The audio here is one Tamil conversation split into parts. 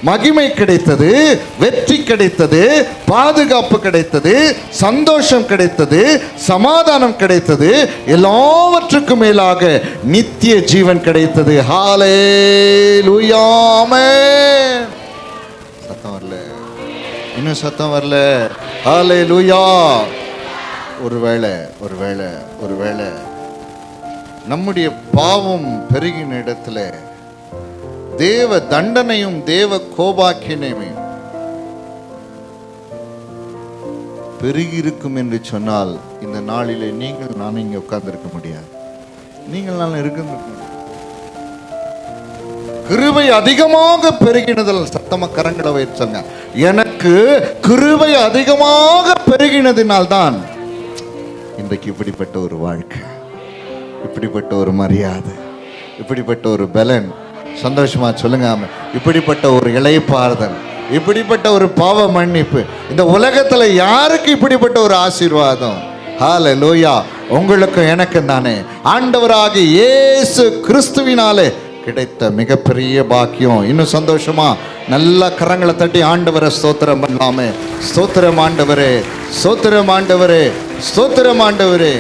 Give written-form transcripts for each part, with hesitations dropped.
மகிமை கிடைத்தது, வெற்றி கிடைத்தது, பாதுகாப்பு கிடைத்தது, சந்தோஷம் கிடைத்தது, சமாதானம் கிடைத்தது, எல்லாவற்றுக்கும் மேலாக நித்திய ஜீவன் கிடைத்தது. ஹல்லேலூயா, ஆமென். சத்தம் வரல, இன்னும் சத்தம் வரல. ஹல்லேலூயா. ஒருவேளை நம்முடைய பாவம் பெருகின இடத்துல தேவ தண்டனையும் தேவ கோபாக்கினையும் பெருகி இருக்கும் என்று சொன்னால், இந்த நாளிலே நீங்கள் நான் இங்கே உட்கார்ந்திருக்க முடியாது. நீங்கள் நான் இருக்க கிருபை அதிகமாக பெருகினதில் சத்தமா கரங்களை வைச்சாங்க. எனக்கு கிருபை அதிகமாக பெருகினதினால்தான் இன்றைக்கு இப்படிப்பட்ட ஒரு வாழ்க்கை, இப்படிப்பட்ட ஒரு மரியாதை, இப்படிப்பட்ட ஒரு பலன். சந்தோஷமா சொல்லுங்க. இப்படிப்பட்ட ஒரு இளைப்பாறுதல், இப்படிப்பட்ட ஒரு பாவ மன்னிப்பு இந்த உலகத்துல யாருக்கு இப்படிப்பட்ட ஒரு ஆசீர்வாதம்? ஹல்லேலூயா. உங்களுக்கு எனக்கு தானே ஆண்டவராகிய இயேசு கிறிஸ்துவினாலே கிடைத்த மிகப்பெரிய பாக்கியம். இன்னும் சந்தோஷமா நல்ல கரங்களை தட்டி ஆண்டவரை ஸ்தோத்திரம் பண்ணலாமே. ஸ்தோத்திரம் ஆண்டவரே, ஸ்தோத்திரம் ஆண்டவரே, ஸ்தோத்திரம் ஆண்டவரே.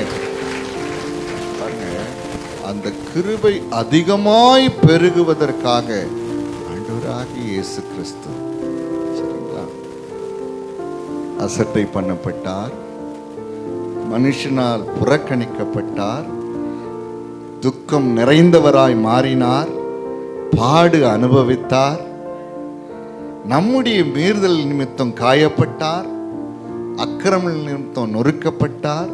அந்த கிருபை அதிகமாய் பெருகுவதற்காக ஆண்டவராகிய இயேசு கிறிஸ்து சரிங்களா அசட்டை பண்ணப்பட்டார், மனுஷனால் புறக்கணிக்கப்பட்டார், துக்கம் நிறைந்தவராய் மாறினார், பாடு அனுபவித்தார், நம்முடைய மீறுதல் நிமித்தம் காயப்பட்டார், அக்கிரம நிமித்தம் நொறுக்கப்பட்டார்,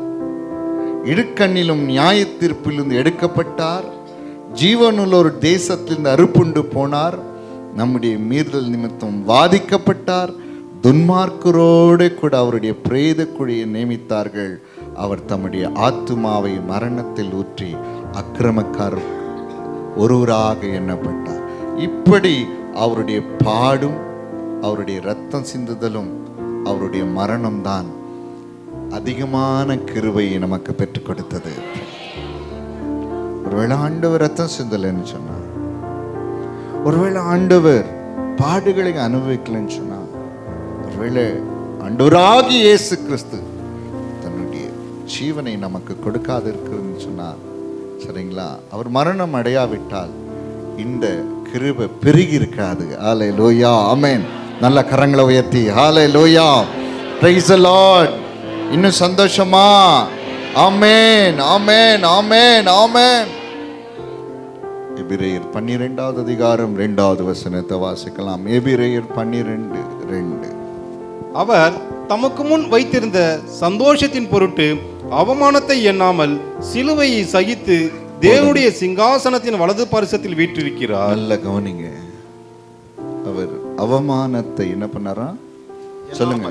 இடுக்கண்ணிலும் நியாய தீர்ப்பிலிருந்து எடுக்கப்பட்டார், ஜீவனுள்ள ஒரு தேசத்திலிருந்து அறுப்புண்டு போனார், நம்முடைய மீறுதல் நிமித்தம் வாதிக்கப்பட்டார், துன்மார்க்கரோடு கூட அவருடைய பிரேத குழியை நியமித்தார்கள். அவர் தம்முடைய ஆத்துமாவை மரணத்தில் ஊற்றி அக்கிரமக்காரர் ஒருவராக எண்ணப்பட்டார். இப்படி அவருடைய பாடும் அவருடைய இரத்தம் சிந்துதலும் அவருடைய மரணம்தான் அதிகமான கிருபையை நமக்கு பெற்றுக் கொடுத்தது. ஒருவேளை ஆண்டவர் ரத்தம் சிந்தலைன்னு சொன்னார், ஒருவேளை ஆண்டவர் பாடுகளை அனுபவிக்கலன்னு சொன்னார், ஒருவேளை ஆண்டவராகிய இயேசு கிறிஸ்து தன்னுடைய ஜீவனை நமக்கு கொடுக்காது இருக்குன்னு சொன்னார் சரிங்களா, அவர் மரணம் அடையாவிட்டால் இந்த கிருபை பெருகி இருக்காது. ஹல்லேலூயா, ஆமென். நல்ல கரங்களை உயர்த்தி ஹல்லேலூயா, பிரைஸ் தி லார்ட். இன்னும் சந்தோஷமா? ஆமென், ஆமென், ஆமென், ஆமென். எபிரேயர் 12வது அதிகாரம் 2வது வசனத்தை வாசிக்கலாம். எபிரேயர் 12:2. அவர் தமக்கு முன் வைத்திருந்த சந்தோஷத்தின் பொருட்டு அவமானத்தை எண்ணாமல் சிலுவையை சகித்து தேவனுடைய சிங்காசனத்தின் வலது பரிசத்தில் வீற்றிருக்கிறார். நல்ல கவனிங்க. அவர் அவமானத்தை என்ன பண்ணாரா? சொல்லுங்க,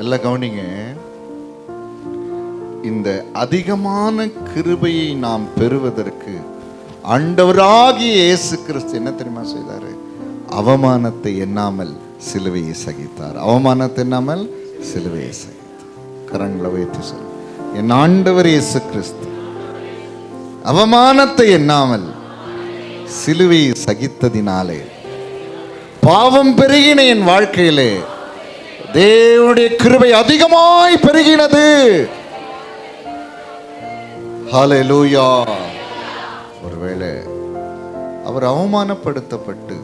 எல்லாம் கவனிங்க. இந்த அதிகமான கிருபையை நாம் பெறுவதற்கு ஆண்டவராகிய இயேசு கிறிஸ்து என்ன தெரியுமா செய்தாரு? அவமானத்தை எண்ணாமல் சிலுவையை சகித்தார். அவமானத்தை எண்ணாமல் சிலுவையை சகித்தார். கரங்களை வைத்து சொல்லுங்க, என் ஆண்டவர் இயேசு கிறிஸ்து அவமானத்தை எண்ணாமல் சிலுவையை சகித்ததினாலே பாவம் பெருகின என் வாழ்க்கையிலே தேவனுடைய கிருபை அதிகமாய் பெருகினது. ஹல்லேலூயா. ஒருவேளை அவர் அவமானப்படுத்தப்பட்டு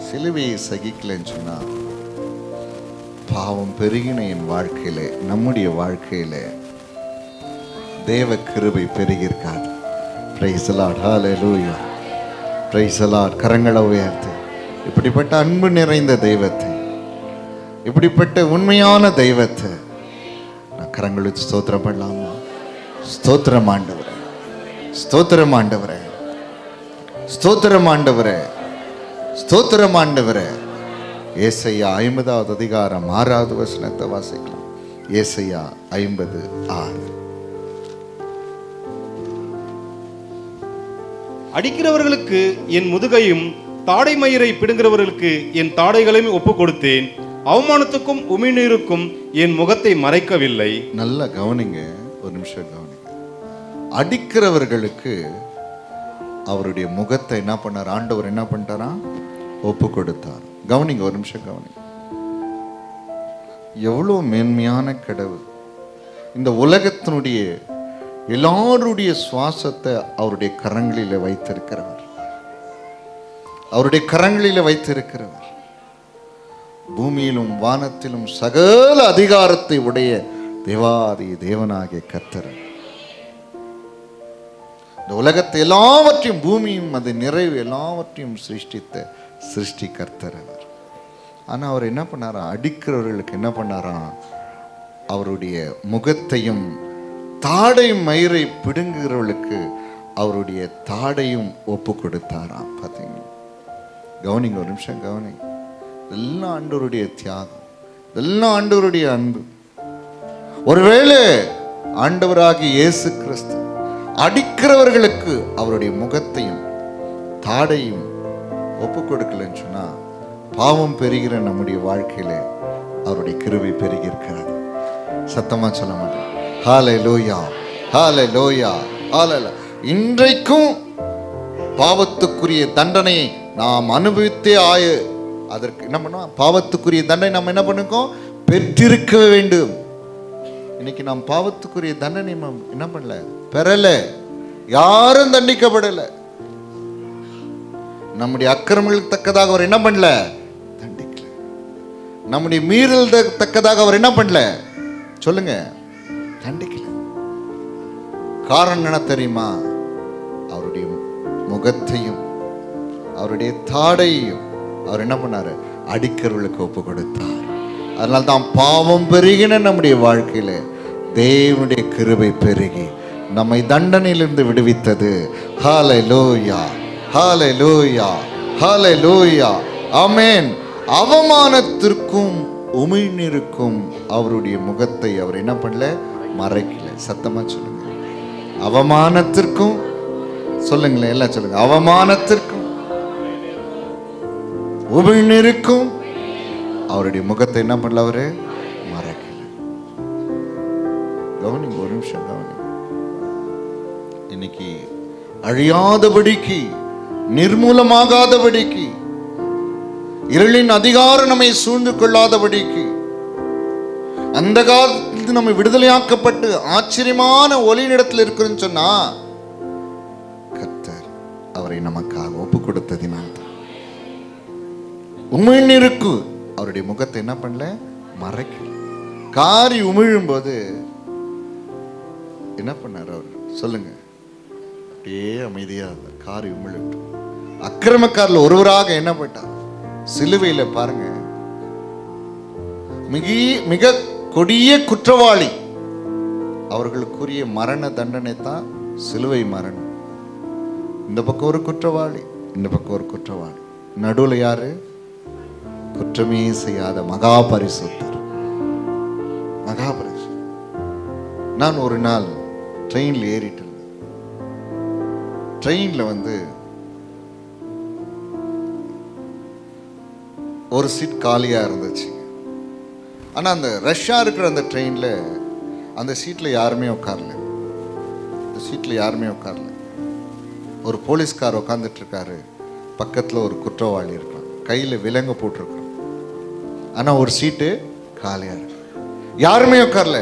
சிலுவையை சகிக்கலன்னு சொன்னா, பாவம் பெருகின என் வாழ்க்கையிலே, நம்முடைய வாழ்க்கையிலே தேவ கிருபை பெருகியிருக்காது. Praise the Lord, hallelujah, praise the Lord. கரங்களை உயர்த்தி இப்படிப்பட்ட அன்பு நிறைந்த தெய்வத்தை, இப்படிப்பட்ட உண்மையான தெய்வத்தை நான் கரங்களுக்கு ஸ்தோத்திரம் பண்ணலாமா? ஸ்தோத்திரம் ஆண்டவரே, ஸ்தோத்திரம் ஆண்டவரே, ஸ்தோத்திரம் ஆண்டவரே, ஸ்தோத்திரம் ஆண்டவரே. ஏசாயா 50வது அதிகாரம் 6வது வசனத்தை வாசிக்கலாம். ஏசாயா 50:6. அடிக்கிறவர்களுக்கு என் முதுகையும் தாடை மயிரை பிடுங்கிறவர்களுக்கு என் தாடைகளையும் ஒப்பு கொடுத்தேன். அவமானத்துக்கும் உமிழ்நீருக்கும் என் முகத்தை மறைக்கவில்லை. நல்லா கவனிங்க, ஒரு நிமிஷம் கவனிங்க. அடிக்கிறவர்களுக்கு அவருடைய முகத்தை என்ன பண்ணார்? ஆண்டவர் என்ன பண்ணிட்டாரா? ஒப்பு கொடுத்தார். கவனிங்க, ஒரு நிமிஷம் கவனிங்க. எவ்வளோ மேன்மையான கடவுள்! இந்த உலகத்தினுடைய எல்லாருடைய சுவாசத்தை அவருடைய கரங்களில் வைத்திருக்கிறவர். அவருடைய கரங்களில் வைத்திருக்கிறவர். பூமியிலும் வானத்திலும் சகல அதிகாரத்தை உடைய தேவாதி தேவனாகிய கர்த்தர். இந்த உலகத்தை எல்லாவற்றையும், பூமியும் அது நிறைவு எல்லாவற்றையும் சிருஷ்டித்த சிருஷ்டி கர்த்தர் அவர். ஆனால் அவர் என்ன பண்ணாரா? அடிக்கிறவர்களுக்கு என்ன பண்ணாரா? அவருடைய முகத்தையும் தாடை மயிரை பிடுங்குகிறவர்களுக்கு அவருடைய தாடையும் ஒப்பு கொடுத்தாராம். பார்த்தீங்க, கவனிங்க, ஒரு நிமிஷம் கவனிங்க. எல்லாம் ஆண்டவருடைய தியாகம், எல்லாம் ஆண்டவருடைய அன்பு. ஒருவேளை ஆண்டவராகிய இயேசு கிறிஸ்து அடிக்கிறவர்களுக்கு அவருடைய முகத்தையும் தாடையும் ஒப்பு கொடுக்கலன்னு சொன்னா, பாவம் பெறுகிற நம்முடைய வாழ்க்கையில அவருடைய கிருபை பெருகி இருக்கிறது. சத்தமா சொல்ல மாட்டேன். ஹல்லேலூயா, ஹல்லேலூயா, ஹல்லேலூயா. இன்றைக்கும் பாவத்துக்குரிய தண்டனையை நாம் அனுபவித்தே அதற்கு என்ன பண்ணுவோம்? பாவத்துக்குரிய தண்டனை நம்ம என்ன பண்ணுவோம்? பெற்றிருக்க வேண்டும். இன்னைக்கு நாம் பாவத்துக்குரிய தண்டனை என்ன பண்ணல? பெறல. யாரும் தண்டிக்கப்படல. நம்முடைய அக்கிரமங்களுக்கு தக்கதாக அவர் என்ன பண்ணல? தண்டிக்கல. நம்முடைய மீறல் தக்கதாக அவர் என்ன பண்ணல? சொல்லுங்க, தண்டிக்கல. காரணம் என்ன தெரியுமா? அவருடைய முகத்தையும் அவருடைய தாடையும் அவர் என்ன பண்ணாரு? அடிக்கிறவர்களுக்கு ஒப்பு கொடுத்தார். அதனால தான் பாவம் பெருகின நம்முடைய வாழ்க்கையில தேவனுடைய கிருபை பெருகி நம்மை தண்டனையிலிருந்து விடுவித்தது. ஹல்லேலூயா, ஹல்லேலூயா, ஹல்லேலூயா, ஆமென். அவமானத்திற்கும் உமிழ்நீருக்கும் அவருடைய முகத்தை அவர் என்ன பண்ணல? மறைக்கல. சத்தமா சொல்லுங்க. அவமானத்திற்கும், சொல்லுங்களேன், எல்லாம் சொல்லுங்க. அவமானத்திற்கும் உமிழ்நீருக்கும் அவருடைய முகத்தை என்ன பண்ணல? அவரு மறைக்கல. கவனிங்க, ஒரு நிமிஷம் கவனிங்க. இன்னைக்கு அழியாதபடிக்கு, நிர்மூலமாகாதபடிக்கு, இருளின் அதிகாரம் நம்மை சூழ்ந்து கொள்ளாதபடிக்கு, அந்த காலத்தில் நம்ம விடுதலையாக்கப்பட்டு ஆச்சரியமான ஒளியிடத்தில் இருக்குன்னு சொன்னா, கர்த்தர் அவரை நமக்காக ஒப்பு கொடுத்ததினால் உமிழ்நீருக்கு அவருடைய முகத்தை என்ன பண்ணல? மறைக்கல. காரி உமிழும் போது என்ன பண்ணார் அவர்? சொல்லுங்க. அப்படியே அமைதியா காரி உமிழட்டும். அக்கிரமக்காரில் ஒருவராக என்ன பண்ணார்? சிலுவையில பாருங்க, மிக கொடிய குற்றவாளி, அவர்களுக்குரிய மரண தண்டனை தான் சிலுவை மரணம். இந்த பக்கம் ஒரு குற்றவாளி, இந்த பக்கம் ஒரு குற்றவாளி, நடுவில் யாரு? குற்றமே செய்யாத மகா பரிசுத்தர். மகா பரிசுத்தர். நான் ஒரு நாள் ட்ரெயின்ல ஏறிட்டு இருந்தேன். ட்ரெயின்ல ஒரு சீட் காலியா இருந்துச்சு. ஆனா அந்த ரஷ்ஷா இருக்கிற அந்த ட்ரெயின்ல அந்த சீட்ல யாருமே உட்காரல. அந்த சீட்ல யாருமே உட்காரல. ஒரு போலீஸ்கார் உட்காந்துட்டு இருக்காரு. பக்கத்துல ஒரு குற்றவாளி இருக்கான். கையில விலங்கு போட்டிருக்கான். ஆனா ஒரு சீட்டு காலியா இருக்கு. யாருமே உட்காரல.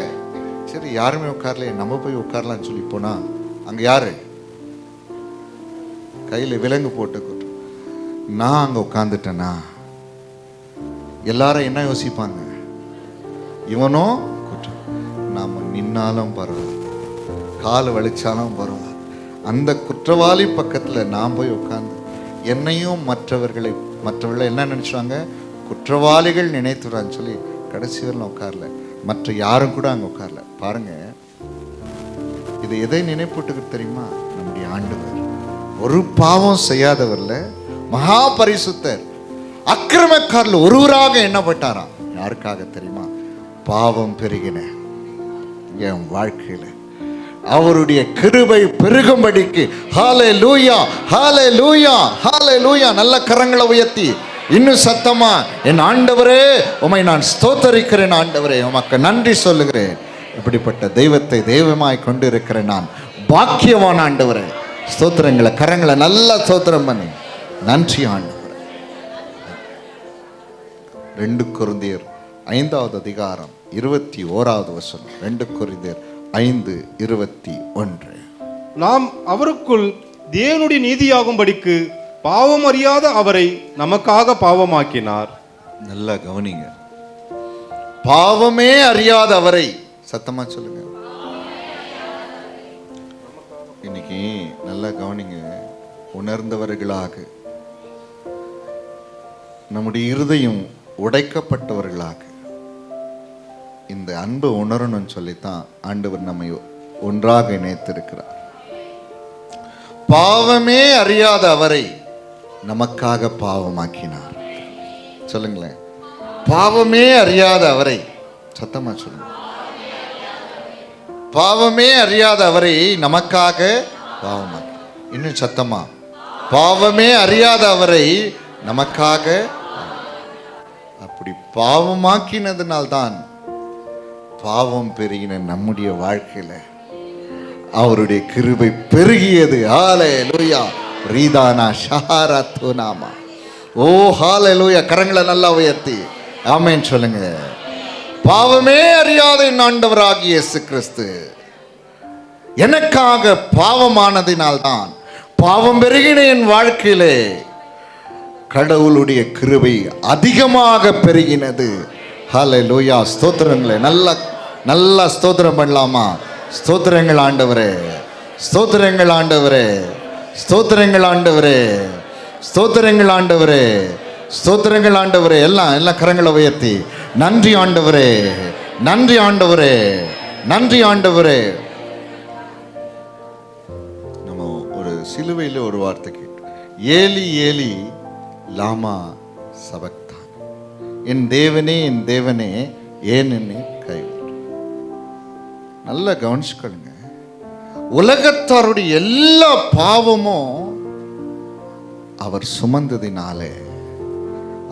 சரி, யாருமே உட்காரல, நம்ம போய் உட்காரலாம்னு சொல்லி போனா, அங்க யாரு? கையில விலங்கு போட்டு நான் அங்க உட்காந்துட்டேன்னா எல்லாரும் என்ன யோசிப்பாங்க? இவனோ குற்றம். நாம நின்னாலும் பரவாயில்ல, கால் வலிச்சாலும் பரவாயில்ல, அந்த குற்றவாளி பக்கத்துல நான் போய் உட்கார்ந்து என்னையும் மற்றவர்களை என்ன நினைச்சாங்க? குற்றவாளிகள் நினைத்துறான்னு சொல்லி கடைசி வரலாம் உட்காரல. மற்ற யாரும் கூட அங்க உட்காரல. பாருங்க, இது எதை நினைப்பூட்டுக்கு தெரியுமா? நம்முடைய ஆண்டவர் ஒரு பாவம் செய்யாதவர்ல, மகா பரிசுத்தர், அக்கிரமக்காரில் ஒருவராக எண்ணப்பட்டாராம். யாருக்காக தெரியுமா? பாவம் பெருகின என் வாழ்க்கையில அவருடைய கிருபை பெருகும்படிக்கு. ஹல்லேலூயா, ஹல்லேலூயா, ஹல்லேலூயா. நல்ல கரங்களை உயர்த்தி இன்னும் சத்தமா, என் ஆண்டவரே உம்மை நான் ஸ்தோத்தரிக்கிறேன். ஆண்டவரே உமக்கு நன்றி சொல்லுகிறேன். இப்படிப்பட்ட தெய்வத்தை தெய்வமாய் கொண்டு இருக்கிறேன் நான். பாக்கியவான் ஆண்டவரே. ஸ்தோத்திரங்களை, கரங்களை நல்லா ஸ்தோத்திரம் பண்ணி நன்றி ஆண்டவரே. 2 கொரிந்தியர் 5வது அதிகாரம் 21வது வசனம். 2 கொரிந்தியர் 5:21. நாம் அவருக்குள் தேவனுடைய நீதியாகும்படிக்கு பாவம் அறியாத அவரை நமக்காக பாவமாக்கினார். நல்லா கவனிங்க. பாவமே அறியாத அவரை, சத்தமா சொல்லுங்க. இன்னைக்கு நல்லா கவனிங்க. உணர்ந்தவர்களாக, நம்முடைய இருதயம் உடைக்கப்பட்டவர்களாக இந்த அன்பை உணரணும்னு சொல்லித்தான் ஆண்டவர் நம்மை ஒன்றாக இணைத்திருக்கிறார். பாவமே அறியாத அவரை நமக்காக பாவமாக்கினார். சொல்லுங்களேன். பாவமே அறியாத அவரை, சத்தமா சொல்லுங்க. பாவமே அறியாத அவரை நமக்காக பாவமாக்கி, இன்னும் சத்தமா, பாவமே அறியாத அவரை நமக்காக. அப்படி பாவமாக்கினதுனால்தான் பாவம் பெருகின நம்முடைய வாழ்க்கையில அவருடைய கிருபை பெருகியது. ஹல்லேலூயா. ரீதானா ஷஹாரா தூனாமா. ஓ ஹல்லேலூயா. கரங்களை நல்லா உயர்த்தி ஆமென் சொல்லுங்க. பாவமே அறியாத என் ஆண்டவராகிய இயேசு கிறிஸ்து எனக்காக பாவமானதினால்தான், பாவம் பெருகின என் வாழ்க்கையிலே கடவுளுடைய கிருபை அதிகமாக பெருகினது. ஹல்லேலூயா. ஸ்தோத்திரங்களே. நல்லா ஸ்தோத்திரம் பண்ணலாமா? ஸ்தோத்திரங்கள் ஆண்டவரே, ஸ்தோத்திரங்கள் ஆண்டவரே, ஸ்தோத்திரங்கள் ஆண்டவரே, ஸ்தோத்திரங்கள் ஆண்டவரே, ஸ்தோத்திரங்கள் ஆண்டவரே. எல்லாம் கரங்களை உயர்த்தி நன்றி ஆண்டவரே, நன்றி ஆண்டவரே, நன்றி ஆண்டவரே. நம்ம ஒரு சிலுவையில் ஒரு வார்த்தை கேட்டோம். ஏலி ஏலி லாமா சபக்தான். என் தேவனே என் தேவனே ஏன் என்னை கைவிட்டு. நல்லா கவனிச்சுக்கொள்ளுங்க. உலகத்தாருடைய எல்லா பாவமும் அவர் சுமந்ததினாலே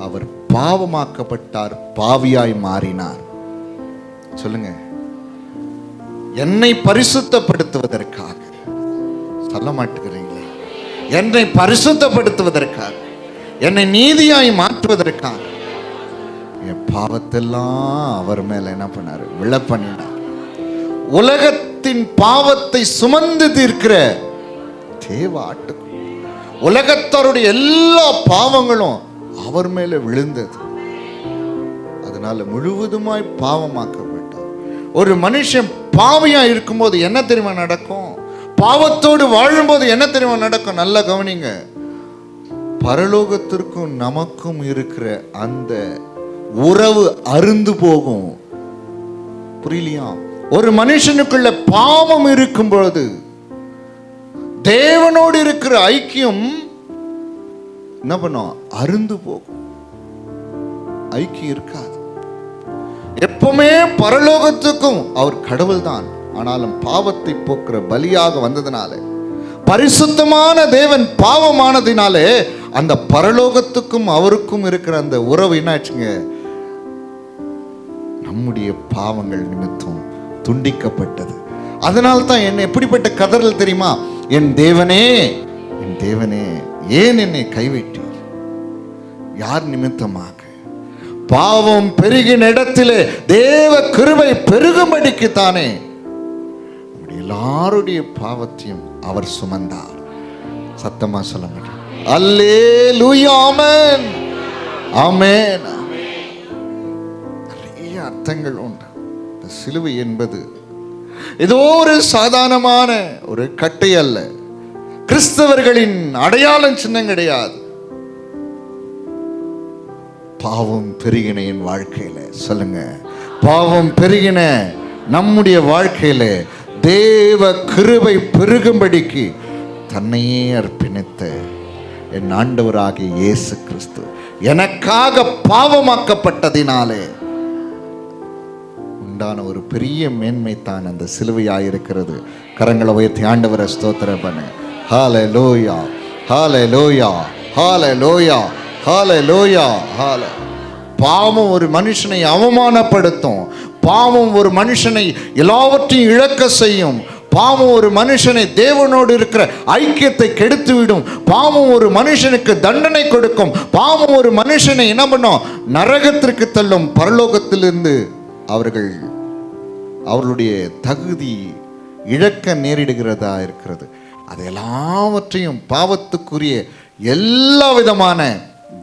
அவர் பாவமாக்கப்பட்டார், பாவியாய் மாறினார். சொல்லுங்க. என்னை பரிசுத்தப்படுத்துவதற்காக. சொல்ல மாட்டேங்கிறீங்களே. என்னை பரிசுத்தப்படுத்துவதற்காக, என்னை நீதியாய் மாற்றுவதற்காக என் பாவத்தெல்லாம் அவர் மேல என்ன பண்ணாரு? விழ பண்ணினார். உலகத்தின் பாவத்தை சுமந்து தீர்க்கிற தேவ ஆட்டுக்குட்டி. உலகத்தாருடைய எல்லா பாவங்களும் அவர் மேல விழுந்தது. அதனால முழுவதுமாய் பாவமாக்கப்பட்டார். ஒரு மனுஷன் பாவியா இருக்கும்போது என்ன தெரியுமா நடக்கும்? பாவத்தோடு வாழும்போது என்ன தெரியுமா நடக்கும்? நல்லா கவனிங்க. பரலோகத்திற்கும் நமக்கும் இருக்கிற அந்த உறவு அருந்து போகும். புரியலையா? ஒரு மனுஷனுக்குள்ள பாவம் இருக்கும் பொழுது தேவனோடு இருக்கிற ஐக்கியம் என்ன பண்ணும்? அருந்து போகும். ஐக்கியம் இருக்காது. எப்பவுமே பரலோகத்துக்கும் அவர் கடவுள் தான். ஆனாலும் பாவத்தை போக்குற பலியாக வந்ததுனால, பரிசுத்தமான தேவன் பாவமானதினாலே அந்த பரலோகத்துக்கும் அவருக்கும் இருக்கிற அந்த உறவு என்னாச்சுங்க? நம்முடைய பாவங்கள் நிமித்தம் துண்டிக்கப்பட்டது. அதனால்தான் என்ன எப்படிப்பட்ட கதறல் தெரியுமா? என் தேவனே என் தேவனே ஏன் என்னை கைவிட்டீர்? யார் நிமித்தமாக? பாவம் பெருகின இடத்திலே தேவ கிருபை பெருகும்படிக்கு தானே எல்லாருடைய பாவத்தையும் அவர் சுமந்தார். சத்தமா சொல்ல முடியும். அல்லேலூயா. ஆமென் ஆமென். நிறைய அர்த்தங்கள் உண்டு. இந்த சிலுவை என்பது ஏதோ ஒரு சாதாரணமான ஒரு கட்டை அல்ல. கிறிஸ்தவர்களின் அடையாளம் சின்னம் கிடையாது. பாவம் பெருகின என் வாழ்க்கையில, சொல்லுங்க, பாவம் பெருகின நம்முடைய வாழ்க்கையில தேவ கிருபை பெருகும்படிக்கு தன்னையே அர்ப்பணித்த என் ஆண்டவராகிய இயேசு கிறிஸ்து எனக்காக பாவமாக்கப்பட்டதினாலே உண்டான ஒரு பெரிய மேன்மை தான் அந்த சிலுவையாயிருக்கிறது. கரங்களை உயர்த்தி ஆண்டவரை ஸ்தோத்திரம் பண்ணு. ஹல்லேலூயா, ஹல்லேலூயா, ஹல்லேலூயா, ஹல்லேலூயா, ஹல்லேலூயா. பாவம் ஒரு மனுஷனை அவமானப்படுத்தும். பாவம் ஒரு மனுஷனை எல்லாவற்றையும் இழக்க செய்யும். பாவம் ஒரு மனுஷனை தேவனோடு இருக்கிற ஐக்கியத்தை கெடுத்துவிடும். பாவம் ஒரு மனுஷனுக்கு தண்டனை கொடுக்கும். பாவம் ஒரு மனுஷனை என்ன பண்ணும்? நரகத்திற்கு தள்ளும். பரலோகத்திலிருந்து அவர்களுடைய தகுதி இழக்க நேரிடுகிறதா இருக்கிறது. அது எல்லாவற்றையும், பாவத்துக்குரிய எல்லா விதமான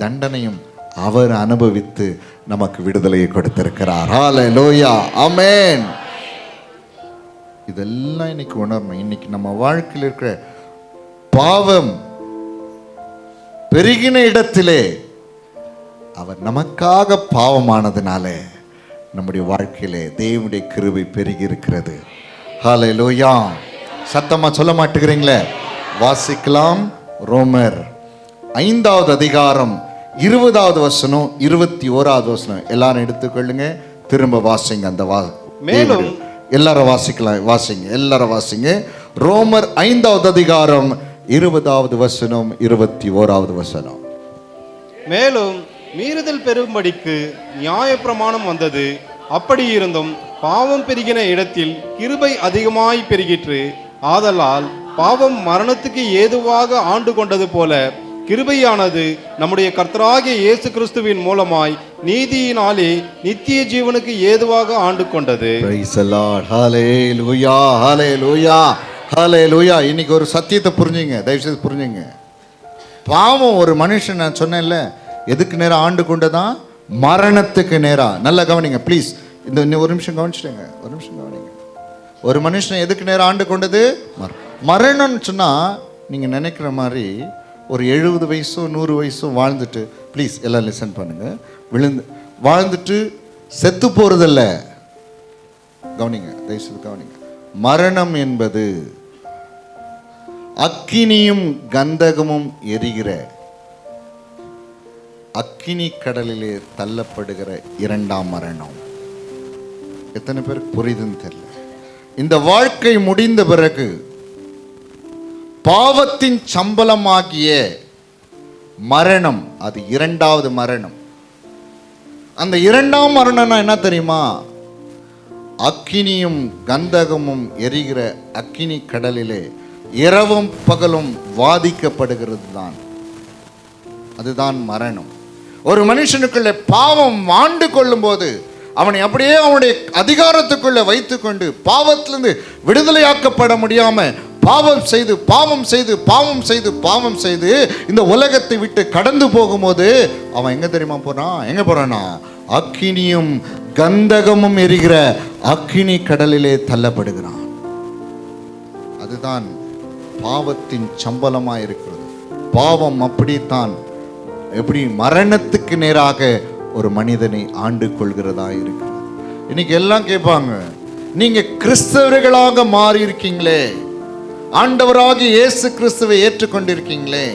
தண்டனையும் அவர் அனுபவித்து நமக்கு விடுதலையை கொடுத்திருக்கிறார். ஹல்லேலூயா, ஆமென். இதெல்லாம் இன்னைக்கு உணரணும். இன்னைக்கு நம்ம வாழ்க்கையில் இருக்கிற பாவம் பெருகின இடத்திலே அவர் நமக்காக பாவமானதுனால நம்முடைய வாழ்க்கையிலே தேவனுடைய கிருபை பெருகி இருக்கிறது. ஹல்லேலூயா. சத்தமா சொல்ல மாட்டேங்கிறீங்களே? வாசிக்கலாம். ரோமர் 5வது அதிகாரம் 20வது வசனம் 21வது வசனம் எல்லாரும் எடுத்துக்கொள்ளுங்க. திரும்ப வாசிங்க. அந்த மேலும் எல்லாரும் வாசிக்கலாம். வாசிங்க, எல்லாரும் வாசிங்க. ரோமர் 5வது அதிகாரம் 20வது வசனம் 21வது வசனம். மேலும் மீறுதல் பெரும்படிக்கு நியாயப்பிரமாணம் வந்தது. அப்படி இருந்தும் பாவம் பெருகின இடத்தில் கிருபை அதிகமாய் பெருகிற்று. ஆதலால் பாவம் மரணத்துக்கு ஏதுவாக ஆண்டு கொண்டது போல கிருபையானது நம்முடைய கர்த்தராகிய இயேசு கிறிஸ்துவின் மூலமாய் நீதியினாலே நித்திய ஜீவனுக்கு ஏதுவாக ஆண்டு கொண்டது. Praise the Lord. Hallelujah, hallelujah, hallelujah. இன்னைக்கு ஒரு சத்தியத்தை புரிஞ்சுங்க, தயவுசெய்து புரிஞ்சுங்க. பாவம் ஒரு மனுஷன், நான் சொன்னேன்ல, எதுக்கு நேரம் ஆண்டு கொண்டதான்? மரணத்துக்கு நேரா. நல்லா கவனிங்க ப்ளீஸ். இந்த ஒரு நிமிஷம் கவனிச்சிடுங்க, ஒரு நிமிஷம் கவனிங்க. ஒரு மனுஷன் எதுக்கு நேரம் ஆண்டு கொண்டது? மரணம்னு சொன்னா நீங்க நினைக்கிற மாதிரி ஒரு 70 வயசோ 100 வயசோ வாழ்ந்துட்டு, ப்ளீஸ் எல்லாம் லிசன் பண்ணுங்க, வாழ்ந்துட்டு செத்து போறதில்ல. கவனிங்க, தயவுசெய்து கவனிங்க. மரணம் என்பது அக்கினியும் கந்தகமும் எரிகிற அக்கினி கடலிலே தள்ளப்படுகிற 2ஆம் மரணம். எத்தனை பேருக்கு புரியுதுன்னு தெரியல. இந்த வாழ்க்கை முடிந்த பிறகு பாவத்தின் சம்பளமாகிய மரணம், அது 2வது மரணம். அந்த 2ஆம் மரணம்னா என்ன தெரியுமா? அக்கினியும் கந்தகமும் எரிகிற அக்கினி கடலிலே இரவும் பகலும் வாதிக்கப்படுகிறது தான். அதுதான் மரணம். ஒரு மனுஷனுக்குள்ள பாவம் ஆண்டு கொள்ளும் போது அவனை அப்படியே அவனுடைய அதிகாரத்துக்குள்ள வைத்துக்கொண்டு பாவத்திலிருந்து விடுதலையாக்கப்பட முடியாம பாவம் செய்து பாவம் செய்து பாவம் செய்து பாவம் செய்து இந்த உலகத்தை விட்டு கடந்து போகும்போது அவன் எங்க தெரியுமா போறான்? எங்க போறானா? அக்கினியும் கந்தகமும் எரிகிற அக்கினி கடலிலே தள்ளப்படுகிறான். அதுதான் பாவத்தின் சம்பளமாக இருக்கிறது. பாவம் அப்படித்தான், எப்படி மரணத்துக்கு நேராக ஒரு மனிதனை ஆண்டு கொள்கிறதா இருக்கிறது. இன்னைக்கு எல்லாம் கேட்பாங்க, நீங்க கிறிஸ்தவர்களாக மாறி இருக்கீங்களே, ஆண்டவராகி இயேசு கிறிஸ்துவை ஏற்றுக்கொண்டிருக்கீங்களே,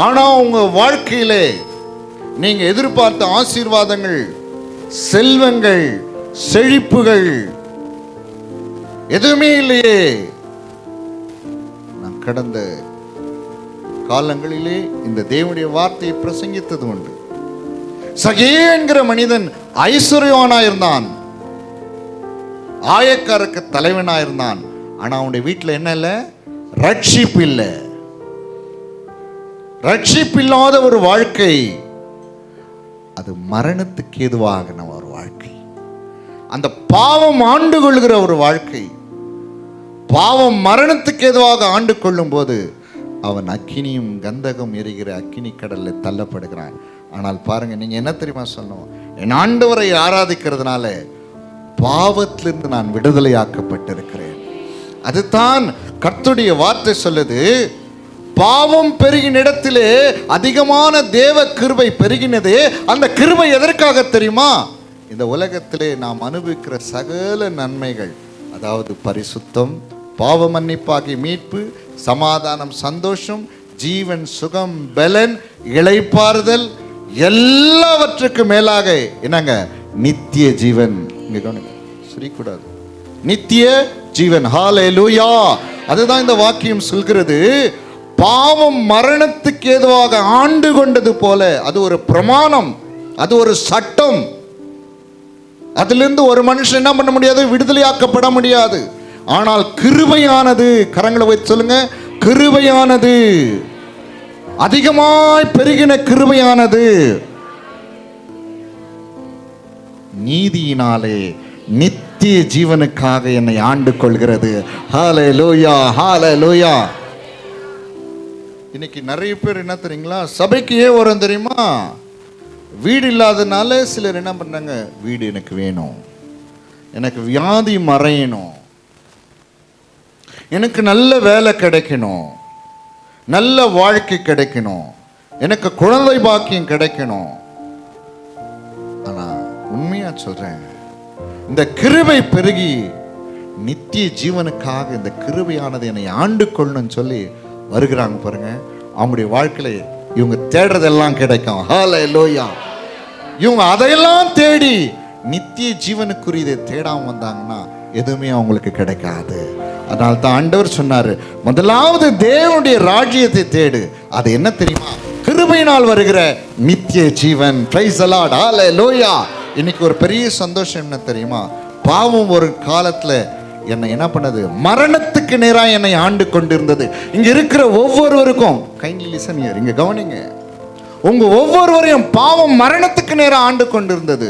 ஆனா உங்க வாழ்க்கையிலே நீங்க எதிர்பார்த்த ஆசீர்வாதங்கள், செல்வங்கள், செழிப்புகள் எதுவுமே இல்லையே. நான் கடந்த காலங்களிலே இந்த தேவனுடைய வார்த்தையை பிரசங்கித்தது உண்டு. சகே என்கிற மனிதன் ஐஸ்வர்யவானாயிருந்தான், ஆயக்காரருக்கு தலைவனாயிருந்தான். ஆனா அவனுடைய வீட்டில் என்ன இல்லை? ரட்சிப்பு இல்லை. ரட்சிப்பில்லாத ஒரு வாழ்க்கை அது மரணத்துக்கு ஏதுவாக ஒரு வாழ்க்கை. அந்த பாவம் ஆண்டு கொள்கிற ஒரு வாழ்க்கை, பாவம் மரணத்துக்கு ஏதுவாக ஆண்டு கொள்ளும் போது அவன் அக்கினியும் கந்தகம் எரிகிற அக்கினி கடலில் தள்ளப்படுகிறான். ஆனால் பாருங்க, நீங்க என்ன தெரியுமா சொல்லணும்? என் ஆண்டவரை ஆராதிக்கிறதுனால பாவத்திலிருந்து நான் விடுதலையாக்கப்பட்டிருக்கிறேன். அதுதான் கர்த்தருடைய வார்த்தை சொல்லுது. பாவம் பெருகின இடத்திலே அதிகமான தேவ கிருபை பெருகினது. அந்த கிருபை எதற்காக தெரியுமா? இந்த உலகத்திலே நாம் அனுபவிக்கிற சகல நன்மைகள், அதாவது பரிசுத்தம், பாவ மன்னிப்பாகி மீட்பு, சமாதானம், சந்தோஷம், ஜீவன், சுகம், பலன், இளைப்பாறுதல், எல்லாவற்றுக்கு மேலாக என்னங்க? நித்திய ஜீவன். இங்க கவனிங்க, சிரிக்கூடாது. நித்திய ஜீவன். ஹல்லேலூயா. அதுதான் இந்த வாக்கியம் சொல்கிறது. பாவம் மரணத்துக்கு ஏதுவாக ஆண்டு கொண்டது போல அது ஒரு பிரமாணம், அது ஒரு சட்டம். அதிலிருந்து ஒரு மனுஷன் என்ன பண்ண முடியாது? விடுதலையாக்கப்பட முடியாது. ஆனால் கிருபையானது, கரங்களை வைத்து சொல்லுங்க, கிருபையானது, அதிகமாய் பெருகின கிருபையானது நீதியினாலே நித்திய ஜீவனுக்காக என்னை ஆண்டு கொள்கிறது. ஹல்லேலூயா, ஹல்லேலூயா. இன்னைக்கு நிறைய பேர் என்ன தெரியுங்களா, சபைக்கு ஏன் வரும் தெரியுமா? வீடு இல்லாதனால சிலர் என்ன பண்றாங்க, வீடு எனக்கு வேணும், எனக்கு வியாதி மறையணும், எனக்கு நல்ல வேலை கிடைக்கணும், நல்ல வாழ்க்கை கிடைக்கணும், எனக்கு குழந்தை பாக்கியம் கிடைக்கணும். ஆனா உண்மையா சொல்றேன், இந்த கிருபை பெருகி நித்திய ஜீவனுக்காக இந்த கிருபையானது என்னை ஆண்டு கொள்ளணும்னு சொல்லி வருகிறாங்க பாருங்க. அவங்களுடைய வாழ்க்கையில இவங்க தேடுறதெல்லாம் கிடைக்கும். ஹல்லேலூயா. இவங்க அதையெல்லாம் தேடி நித்திய ஜீவனுக்குரியதை தேடாம வந்தாங்கன்னா எதுவுமே அவங்களுக்கு கிடைக்காது. அதனால தான் ஆண்டவர் சொன்னாரு, முதலாவது தேவனுடைய ராஜ்யத்தை தேடு. அது என்ன தெரியுமா? கிருபையினால் வருகிற நித்திய ஜீவன். பிரைஸ் தி லார்ட், ஹல்லேலூயா. இன்னைக்கு ஒரு பெரிய சந்தோஷம் என்ன தெரியுமா? பாவம் ஒரு காலத்துல என்னை என்ன பண்ணது, மரணத்துக்கு நேராக என்னை ஆண்டு கொண்டிருந்தது. இங்க இருக்கிற ஒவ்வொருவருக்கும், கைண்ட்லி லிசன் ஹியர், இங்க கவனிங்க, உங்க ஒவ்வொருவரையும் பாவம் மரணத்துக்கு நேராக ஆண்டு கொண்டிருந்தது.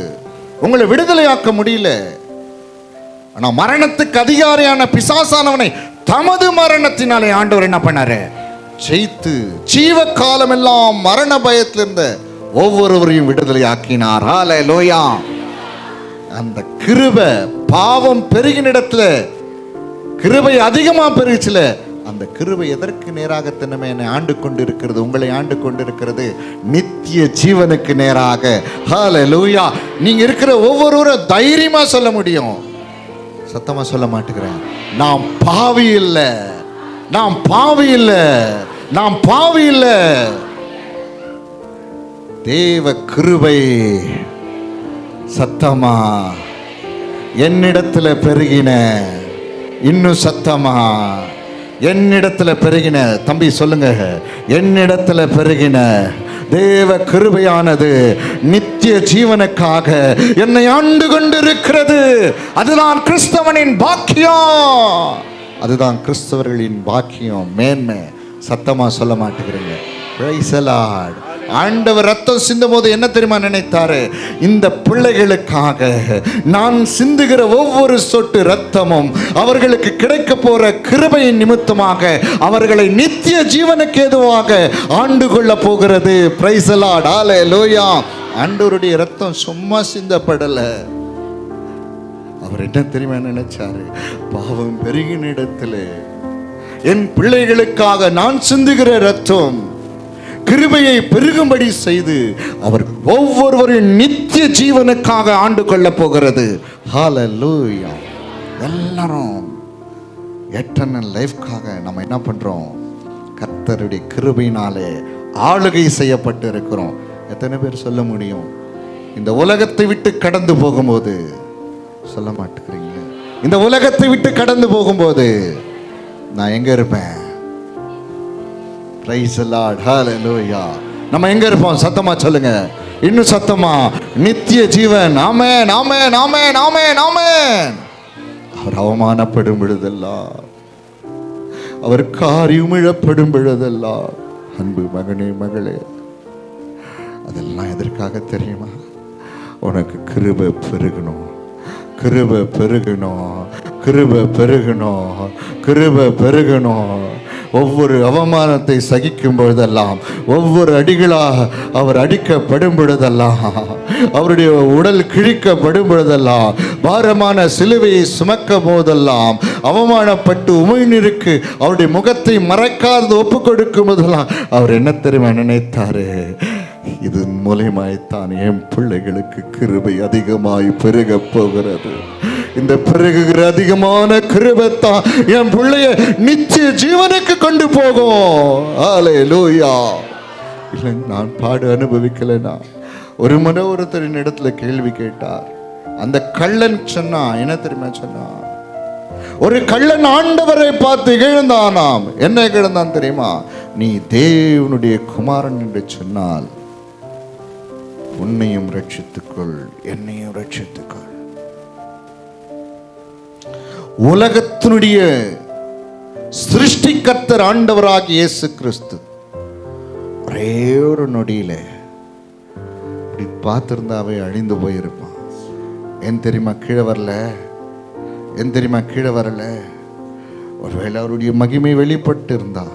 உங்களை விடுதலையாக்க முடியல. ஆனா மரணத்துக்கு அதிகாரியான பிசாசானவனை தமது மரணத்தினாலே ஆண்டவர் என்ன பண்ணாரு, ஜெயித்து ஜீவ காலம் எல்லாம் மரண பயத்தில் இருந்த ஒவ்வொருவரையும் விடுதலை ஆக்கினார். ஹல்லேலூயா. அந்த கிருபை, பாவம் பெருகின இடத்துல கிருபை அதிகமா பெருகிச்சுல, அந்த கிருபை எதற்கு நேராக தினமே என்னை ஆண்டு கொண்டு இருக்கிறது, உங்களை ஆண்டு கொண்டு இருக்கிறது நித்திய ஜீவனுக்கு நேராக. ஹல்லேலூயா. நீங்க இருக்கிற ஒவ்வொருவரும் தைரியமா சொல்ல முடியும். சத்தமா சொல்ல மாட்டேங்கிறேன், நாம் பாவி இல்லை, நாம் பாவி இல்லை, நாம் பாவி இல்லை. தேவ கிருபை சத்தமா என்னிடத்துல பெருகின, இன்னும் சத்தமா என்னிடத்துல பெருகின. தம்பி சொல்லுங்க, என்னிடத்துல பெருகின தேவ கிருபையானது நித்திய ஜீவனுக்காக என்னை ஆண்டு கொண்டிருக்கிறது. அதுதான் கிறிஸ்தவனின் பாக்கியம், அதுதான் கிறிஸ்தவர்களின் பாக்கியம், மேன்மை. சத்தமா சொல்ல மாட்டேங்கிறீங்க. Price the Lord. ஆண்டவர் ரத்தம் சிந்தும் போது என்ன தெரியுமா நினைத்தாரு, இந்த பிள்ளைகளுக்காக நான் சிந்துகிற ஒவ்வொரு சொட்டு ரத்தமும் அவர்களுக்கு கிடைக்க போற கிருபையின் நிமித்தமாக அவர்களை நித்திய ஜீவனுக்கு ஏதுவாக ஆண்டு கொள்ள போகிறது. பிரைஸ் தி லார்ட், ஹல்லேலூயா. ஆண்டவருடைய ரத்தம் சும்மா சிந்தப்படல. அவர் என்ன தெரியுமா நினைச்சாரு, பாவம் பெருகின இடத்துல என் பிள்ளைகளுக்காக நான் சிந்துகிற ரத்தம் கிருபையை பெருகும்படி செய்து அவர் ஒவ்வொருவரின் நித்திய ஜீவனுக்காக ஆண்டு கொள்ள போகிறது. ஹல்லேலூயா. எல்லாரும் எட்டர்னல் லைஃப்காக நம்ம என்ன பண்றோம், கர்த்தருடைய கிருபையினாலே ஆளுகை செய்யப்பட்டு இருக்கிறோம். எத்தனை பேர் சொல்ல முடியும், இந்த உலகத்தை விட்டு கடந்து போகும்போது? சொல்ல மாட்டேங்கிறீங்க. இந்த உலகத்தை விட்டு கடந்து போகும்போது நான் எங்க இருப்பேன்? பிரைஸ் தி லார்ட், ஹல்லேலூயா. நம்ம எங்க இருப்போம்? சத்தமா சொல்லுங்க, இன்னும் சத்தமா. நித்திய ஜீவன். ஆமென், ஆமென், ஆமென், ஆமென், ஆமென். அவர் அவமானப்படும் பொழுதெல்லாம், அவர் காரியம் இழப்படும் பொழுதெல்லாம், அன்பு மகனே மகளே, அதெல்லாம் எதற்காக தெரியுமா? உனக்கு கிருபை பெருகணும், கிருபை பெருகணும், கிருபை பெருகணும், கிருபை பெருகணும். ஒவ்வொரு அவமானத்தை சகிக்கும் பொழுதெல்லாம், ஒவ்வொரு அடிகளாக அவர் அடிக்கப்படும் பொழுதெல்லாம், அவருடைய உடல் கிழிக்கப்படும் பொழுதெல்லாம், பாரமான சிலுவையை சுமக்கும் போதெல்லாம், அவமானப்பட்டு உமிழ்நீருக்கு அவருடைய முகத்தை மறைக்காது ஒப்பு கொடுக்கும் போதெல்லாம் அவர் என்ன தெரியுமா நினைத்தாரு, இது மூலமாய்த்தான் என் பிள்ளைகளுக்கு கிருபை அதிகமாய் பெருக போகிறது. இந்த பெருகுகிற அதிகமான கிருபைத்தான் என் பிள்ளைய நித்திய ஜீவனுக்கு கொண்டு போகும். ஹல்லேலூயா. இல்லை, நான் பாடு அனுபவிக்கலைனா. ஒரு முறை ஒருத்தரின் இடத்துல கேள்வி கேட்டார். அந்த கள்ளன் சொன்னா என்ன தெரியுமா சொன்னா, ஒரு கள்ளன் ஆண்டவரை பார்த்து இகழ்ந்தானாம். என்ன இகழ்ந்தான் தெரியுமா? நீ தேவனுடைய குமாரன் என்று சொன்னால் உன்னையும் ரட்சித்துக்கொள், என்னையும் ரட்சித்துக்கொள். உலகத்தை உலகத்தினுடைய சிருஷ்டிகர்த்தர் ஆண்டவராகிய இயேசு கிறிஸ்து ஒரே ஒரு நொடியில இப்படி பார்த்திருந்தாவே அழிந்து போயிருப்பான். ஏன் தெரியுமா கீழே வரல? ஏன் தெரியுமா கீழே வரல? ஒருவேளை அவருடைய மகிமை வெளிப்பட்டு இருந்தா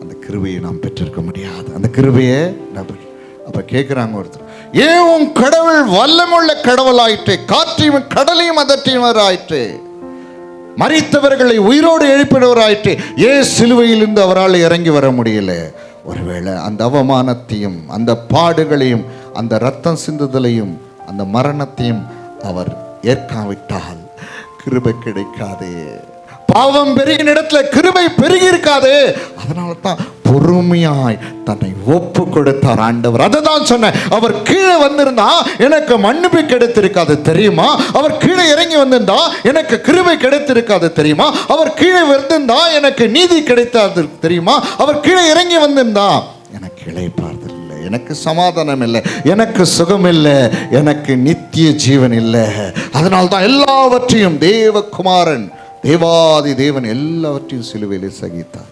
அந்த கிருபையை நாம் பெற்றிருக்க முடியாது. அந்த கிருபையை அப்ப கேட்கிறாங்க ஒருத்தர், ஏன் உன் கடவுள் வல்லமுள்ள கடவுளாயிற்று, காற்றையும் கடலையும் அதற்றினவராயிற்று, மரித்தவர்களை உயிரோடு எழுப்பினவராயிற்று, ஏன் சிலுவையிலிருந்து அவரால் இறங்கி வர முடியல? ஒருவேளை அந்த அவமானத்தையும் அந்த பாடுகளையும் அந்த இரத்தம் சிந்துதலையும் அந்த மரணத்தையும் அவர் ஏற்காவிட்டால் கிருபை கிடைக்காது. பாவம் பெருகின இடத்துல கிருபை பெருகி இருக்காது. அதனால தான் பொறுமையாய் தன்னை ஒப்பு கொடுத்தார் ஆண்டவர். அதை தான் சொன்னேன், அவர் கீழே வந்திருந்தா எனக்கு மன்னிப்பு கிடைத்திருக்காது தெரியுமா? அவர் கீழே இறங்கி வந்திருந்தா எனக்கு கிருபை கிடைத்திருக்காது தெரியுமா? அவர் கீழே வந்திருந்தா எனக்கு நீதி கிடைத்தாது தெரியுமா? அவர் கீழே இறங்கி வந்திருந்தா எனக்கு இளைப்பாறுதல் இல்லை, எனக்கு சமாதானம் இல்லை, எனக்கு சுகம் இல்லை, எனக்கு நித்திய ஜீவன் இல்லை. அதனால தான் எல்லாவற்றையும் தேவகுமாரன் தேவாதி தேவன் எல்லாவற்றையும் சிலுவையிலே சகித்தார்.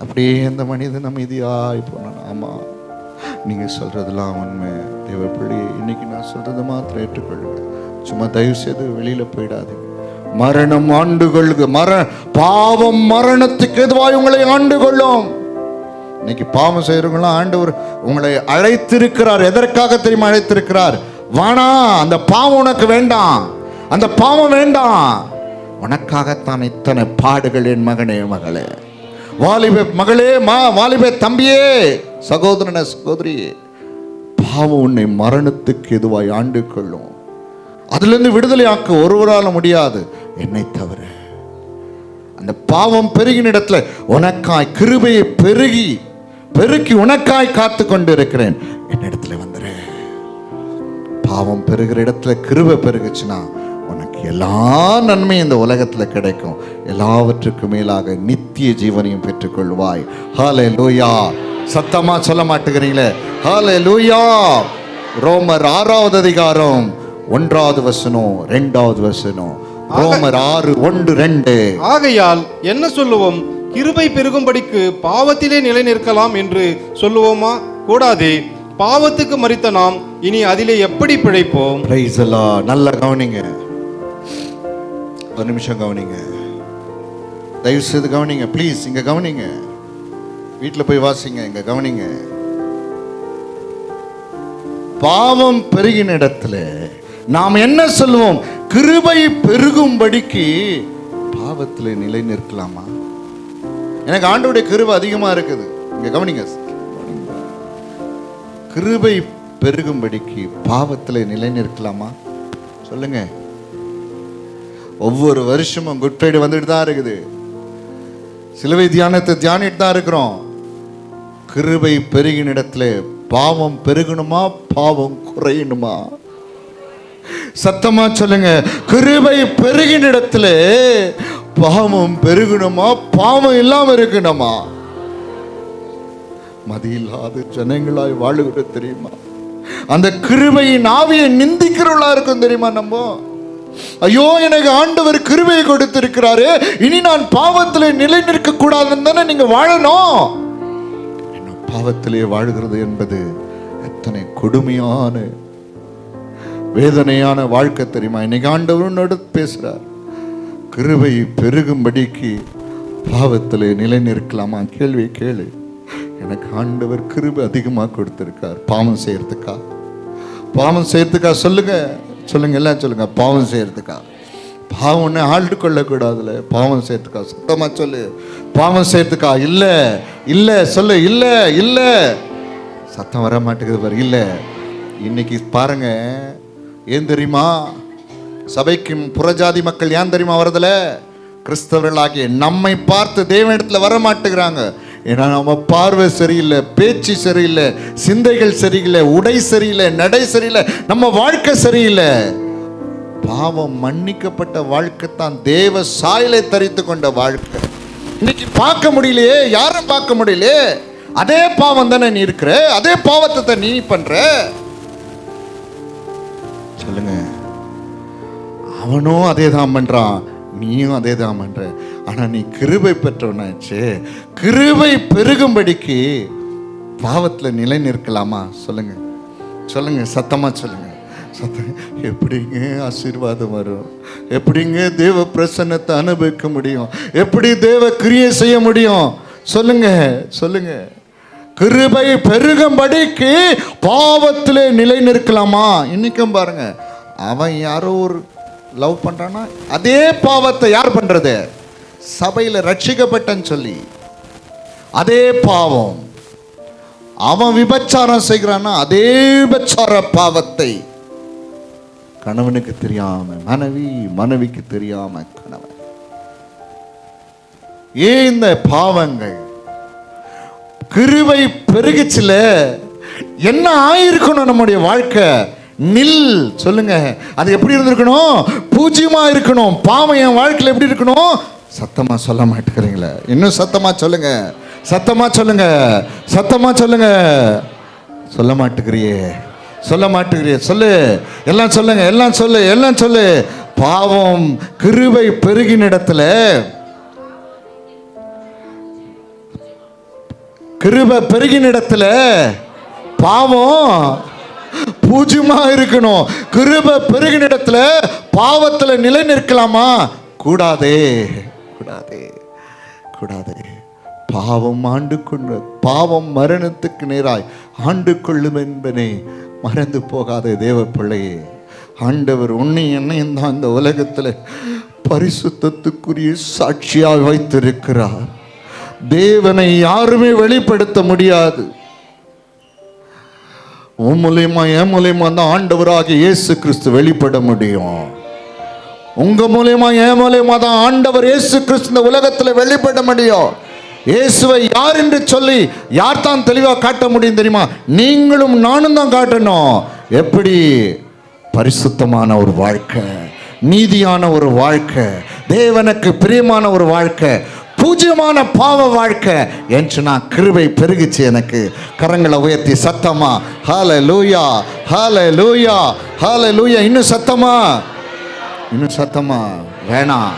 அப்படியே அந்த மனிதன் அமைதியாய் போனான். ஆமா, நீங்க சொல்றதெல்லாம் உண்மை தேவ பிள்ளை. இன்னைக்கு நான் சொல்றது மாத்திரம் ஏற்றுக்கொள்ளுங்க. சும்மா தயவு செய்து வெளியில போயிடாதீங்க. மரணம் ஆண்டு கொள்ளுங்க. பாவம் மரணத்துக்கு எதுவாய் உங்களை ஆண்டு கொள்ளும். இன்னைக்கு பாவம் செய்யறவங்களாம் ஆண்டவர் உங்களை அழைத்திருக்கிறார். எதற்காக தெரியுமா அழைத்திருக்கிறார்? வானா, அந்த பாவம் உனக்கு வேண்டாம், அந்த பாவம் வேண்டாம், உனக்காகத்தான் இத்தனை பாடுகள் என் மகனே மகளே, வாலிப மகளே, வாலிப தம்பியே, சகோதரன சகோதரியே. பாவம் உன்னை மரணத்துக்கு எதுவாய் ஆண்டு கொள்ளும். அதிலிருந்து விடுதலை ஆக்க ஒருவரால முடியாது, என்னை தவிர. அந்த பாவம் பெருகின இடத்துல உனக்காய் கிருபையை பெருக்கி உனக்காய் காத்து கொண்டு இருக்கிறேன், என்னிடத்துல வந்துரு. பாவம் பெருகிற இடத்துல கிருபை பெருகுச்சுன்னா உனக்கு எல்லா நன்மையும் இந்த உலகத்துல கிடைக்கும். எல்லாவற்றுக்கும் மேலாக நித்திய ஜீவனையும் பெற்றுக்கொள்வாய். ஹல்லேலூயா. சத்தமா சொல்ல மாட்டேங்கிறீங்களே? ஹல்லேலூயா. ரோமர் 6வது அதிகாரம் 1வது வசனம் 2வது வசனம். ரோமர் 6:1-2. ஆகையால் என்ன சொல்லுவோம்? கிருபை பெருகும்படிக்கு பாவத்திலே நிலை நிற்கலாம் என்று சொல்லுவோமா? கூடாதே. பாவத்துக்கு மரித்த நாம் இனி அதிலே எப்படி பிழைப்போம்? Price the Lord. நல்ல கவனிங்க, ஒரு நிமிஷம் கவனிங்க, தயவு செய்து கவனிங்க ப்ளீஸ். இங்க கவனிங்க, வீட்டில் போய் வாசிங்க, இங்க கவனிங்க. பாவம் பெருகின இடத்துல நாம் என்ன சொல்லுவோம்? கிருபை பெருகும்படிக்கு பாவத்தில் நிலை நிற்கலாமா? எனக்கு ஆண்டவருடைய கிருபை அதிகமா இருக்குது. இங்க கவனிங்க, கிருபை பெருகும்படிக்கு பாவத்தில் நிலை நிற்கலாமா? சொல்லுங்க. ஒவ்வொரு வருஷமும் குட் ஃப்ரைடே வந்துட்டு தான் இருக்குது. சிலுவை தியானத்தை தியானிட்டு தான் இருக்கிறோம். கிருபை பெருகின இடத்துல பாவம் பெருகணுமா, பாவம் குறையணுமா? சத்தமா சொல்லுங்க. கிருபை பெருகின இடத்துல பாவம் பெருகணுமா, பாவம் இல்லாம இருக்கணுமா? மதியில்லாத ஜனங்களாய் வாழுகிற தெரியுமா? அந்த கிருபையின் ஆவியை நிந்திக்கிறவளா இருக்கும் தெரியுமா? நம்ம ஐயோ, எனக்கு ஆண்டவர் கிருபையை கொடுத்திருக்கிறாரு, இனி நான் பாவத்திலே நிலை நிற்க கூடாதுன்னு தானே நீங்க வாழணும். என்ன பாவத்திலே வாழுகிறது என்பது எத்தனை கொடுமையான வேதனையான வாழ்க்கை தெரியுமா? இன்னைக்கு ஆண்டவரோடு பேசுறார். கிருபை பெருகும்படிக்கு பாவத்திலே நிலை நிற்கலாமா? கேள்வி கேளு. எனக்கு ஆண்டவர் கிருபை அதிகமாக கொடுத்திருக்கார். பாவம் செய்யறதுக்கா? பாவம் செய்யறதுக்கா? சொல்லுங்க சொல்லுங்க, எல்லாம் சொல்லுங்க. பாவம் செய்யறதுக்கா? பாவம் ஒன்று ஆழ்ந்து கொள்ளக்கூடாதுல. பாவம் செய்யறதுக்கா? சுத்தமா சொல்லு. பாவம் செய்யறதுக்கா? இல்ல இல்ல சொல்லு. இல்ல இல்ல. சத்தம் வர மாட்டேங்குது பாரு. இல்ல. இன்னைக்கு பாருங்க, ஏன் தெரியுமா? சபைக்கும் புறஜாதி மக்கள் ஏன் தெரியுமா வரதுல? கிறிஸ்தவர்களாகிய நம்மை பார்த்து தேவனிடத்துல வர மாட்டேங்கிறாங்க. ஏன்னா நம்ம பார்வை சரியில்லை, பேச்சு சரியில்லை, சிந்தைகள் சரியில்லை, உடை சரியில்லை, நடை சரியில்லை, நம்ம வாழ்க்கை சரியில்லை. பாவம் மன்னிக்கப்பட்ட வாழ்க்கை தான் தேவ சாயலை தரித்து கொண்ட வாழ்க்கை. இன்னைக்கு பார்க்க முடியலையே, யாரும் பார்க்க முடியலையே. அதே பாவம் தானே நீ இருக்கிற, அதே பாவத்தை தான் நீ பண்ற. சொல்லுங்க. அவனும் அதே தான் பண்றான், நீயும் அதே தான் பண்ற. ஆனா நீ கிருபை பெற்றவனாச்சு. கிருபை பெருகும்படிக்கு பாவத்துல நிலை நிற்கலாமா? சொல்லுங்க சொல்லுங்க, சத்தமா சொல்லுங்க. எப்படிங்க ஆசீர்வாதம் வரும்? எப்படிங்க தேவ பிரசன்னத்தை அனுபவிக்க முடியும்? எப்படி தேவ கிரியை செய்ய முடியும்? சொல்லுங்க சொல்லுங்க. கிருபை பெருகும்படிக்கு பாவத்திலே நிலை நிற்கலாமா? இன்னைக்கும் பாருங்க, அவன் யாரோ ஒரு லவ் பண்றானா, அதே பாவத்தை யார் பண்றது? சபையில் ரட்சிக்கப்பட்டன்னு சொல்லி அதே பாவம். அவன் விபச்சாரம் செய்கிறான்னா அதே விபச்சார பாவத்தை கணவனுக்கு தெரியாம மனைவி, மனைவிக்கு தெரியாம கணவன். ஏன் இந்த பாவங்கள்? கிருபை பெருகிச்சுல என்ன ஆயிருக்கணும் நம்முடைய வாழ்க்கை? நில். சொல்லுங்க, அது எப்படி இருந்திருக்கணும்? பூஜ்யமா இருக்கணும். பாவம் என் வாழ்க்கையில் எப்படி இருக்கணும்? சத்தமா சொல்ல மாட்டேங்கிறீங்களே, இன்னும் சத்தமா சொல்லுங்க, சத்தமா சொல்லுங்க, சத்தமா சொல்லுங்க. சொல்ல மாட்டேங்கிறியே, சொல்ல மாட்டேங்கிறியே, சொல்லு, எல்லாம் சொல்லுங்க, எல்லாம் சொல்லு, எல்லாம் சொல்லு. பாவம் கிருபை பெருகின இடத்துல, கிருபை பெருகின இடத்துல பாவம் பூஜ்யமா இருக்கணும். கிருபை பெருகின இடத்துல பாவத்துல நிலை நிற்கலாமா? கூடாதே, கூடாதே, கூடாதே. பாவம் ஆண்டு கொண்டு, பாவம் மரணத்துக்கு நேராய் ஆண்டு கொள்ளும் என்பனை மறந்து போகாத தேவ பிள்ளையே. ஆண்டவர் உன்னை என்னையும் தான் இந்த உலகத்தில் பரிசுத்தத்துக்குரிய சாட்சியாக வைத்திருக்கிறார். தேவனை யாருமே வெளிப்படுத்த முடியாது. உன் மூலியமா என் மூலியமா தான் ஆண்டவராகிய இயேசு கிறிஸ்து வெளிப்பட முடியும். உங்க மூலியமா என் மூலியமா தான் ஆண்டவர் இயேசு கிறிஸ்து இந்த உலகத்தில் வெளிப்பட முடியும். இயேசுவை யார் என்று சொல்லி யார் தான் தெளிவாக காட்ட முடியும் தெரியுமா? நீங்களும் நானும் தான் காட்டணும். எப்படி? பரிசுத்தமான ஒரு வாழ்க்கை, நீதியான ஒரு வாழ்க்கை, தேவனுக்கு பிரியமான ஒரு வாழ்க்கை, பூஜ்யமான பாவ வாழ்க்கை என்று நான் கிருபை பெருகிச்சு எனக்கு. கரங்களை உயர்த்தி சத்தமா ஹல்லேலூயா, ஹல்லேலூயா, ஹல்லேலூயா. இன்னும் சத்தமா, இன்னும் சத்தமா. வேணாம்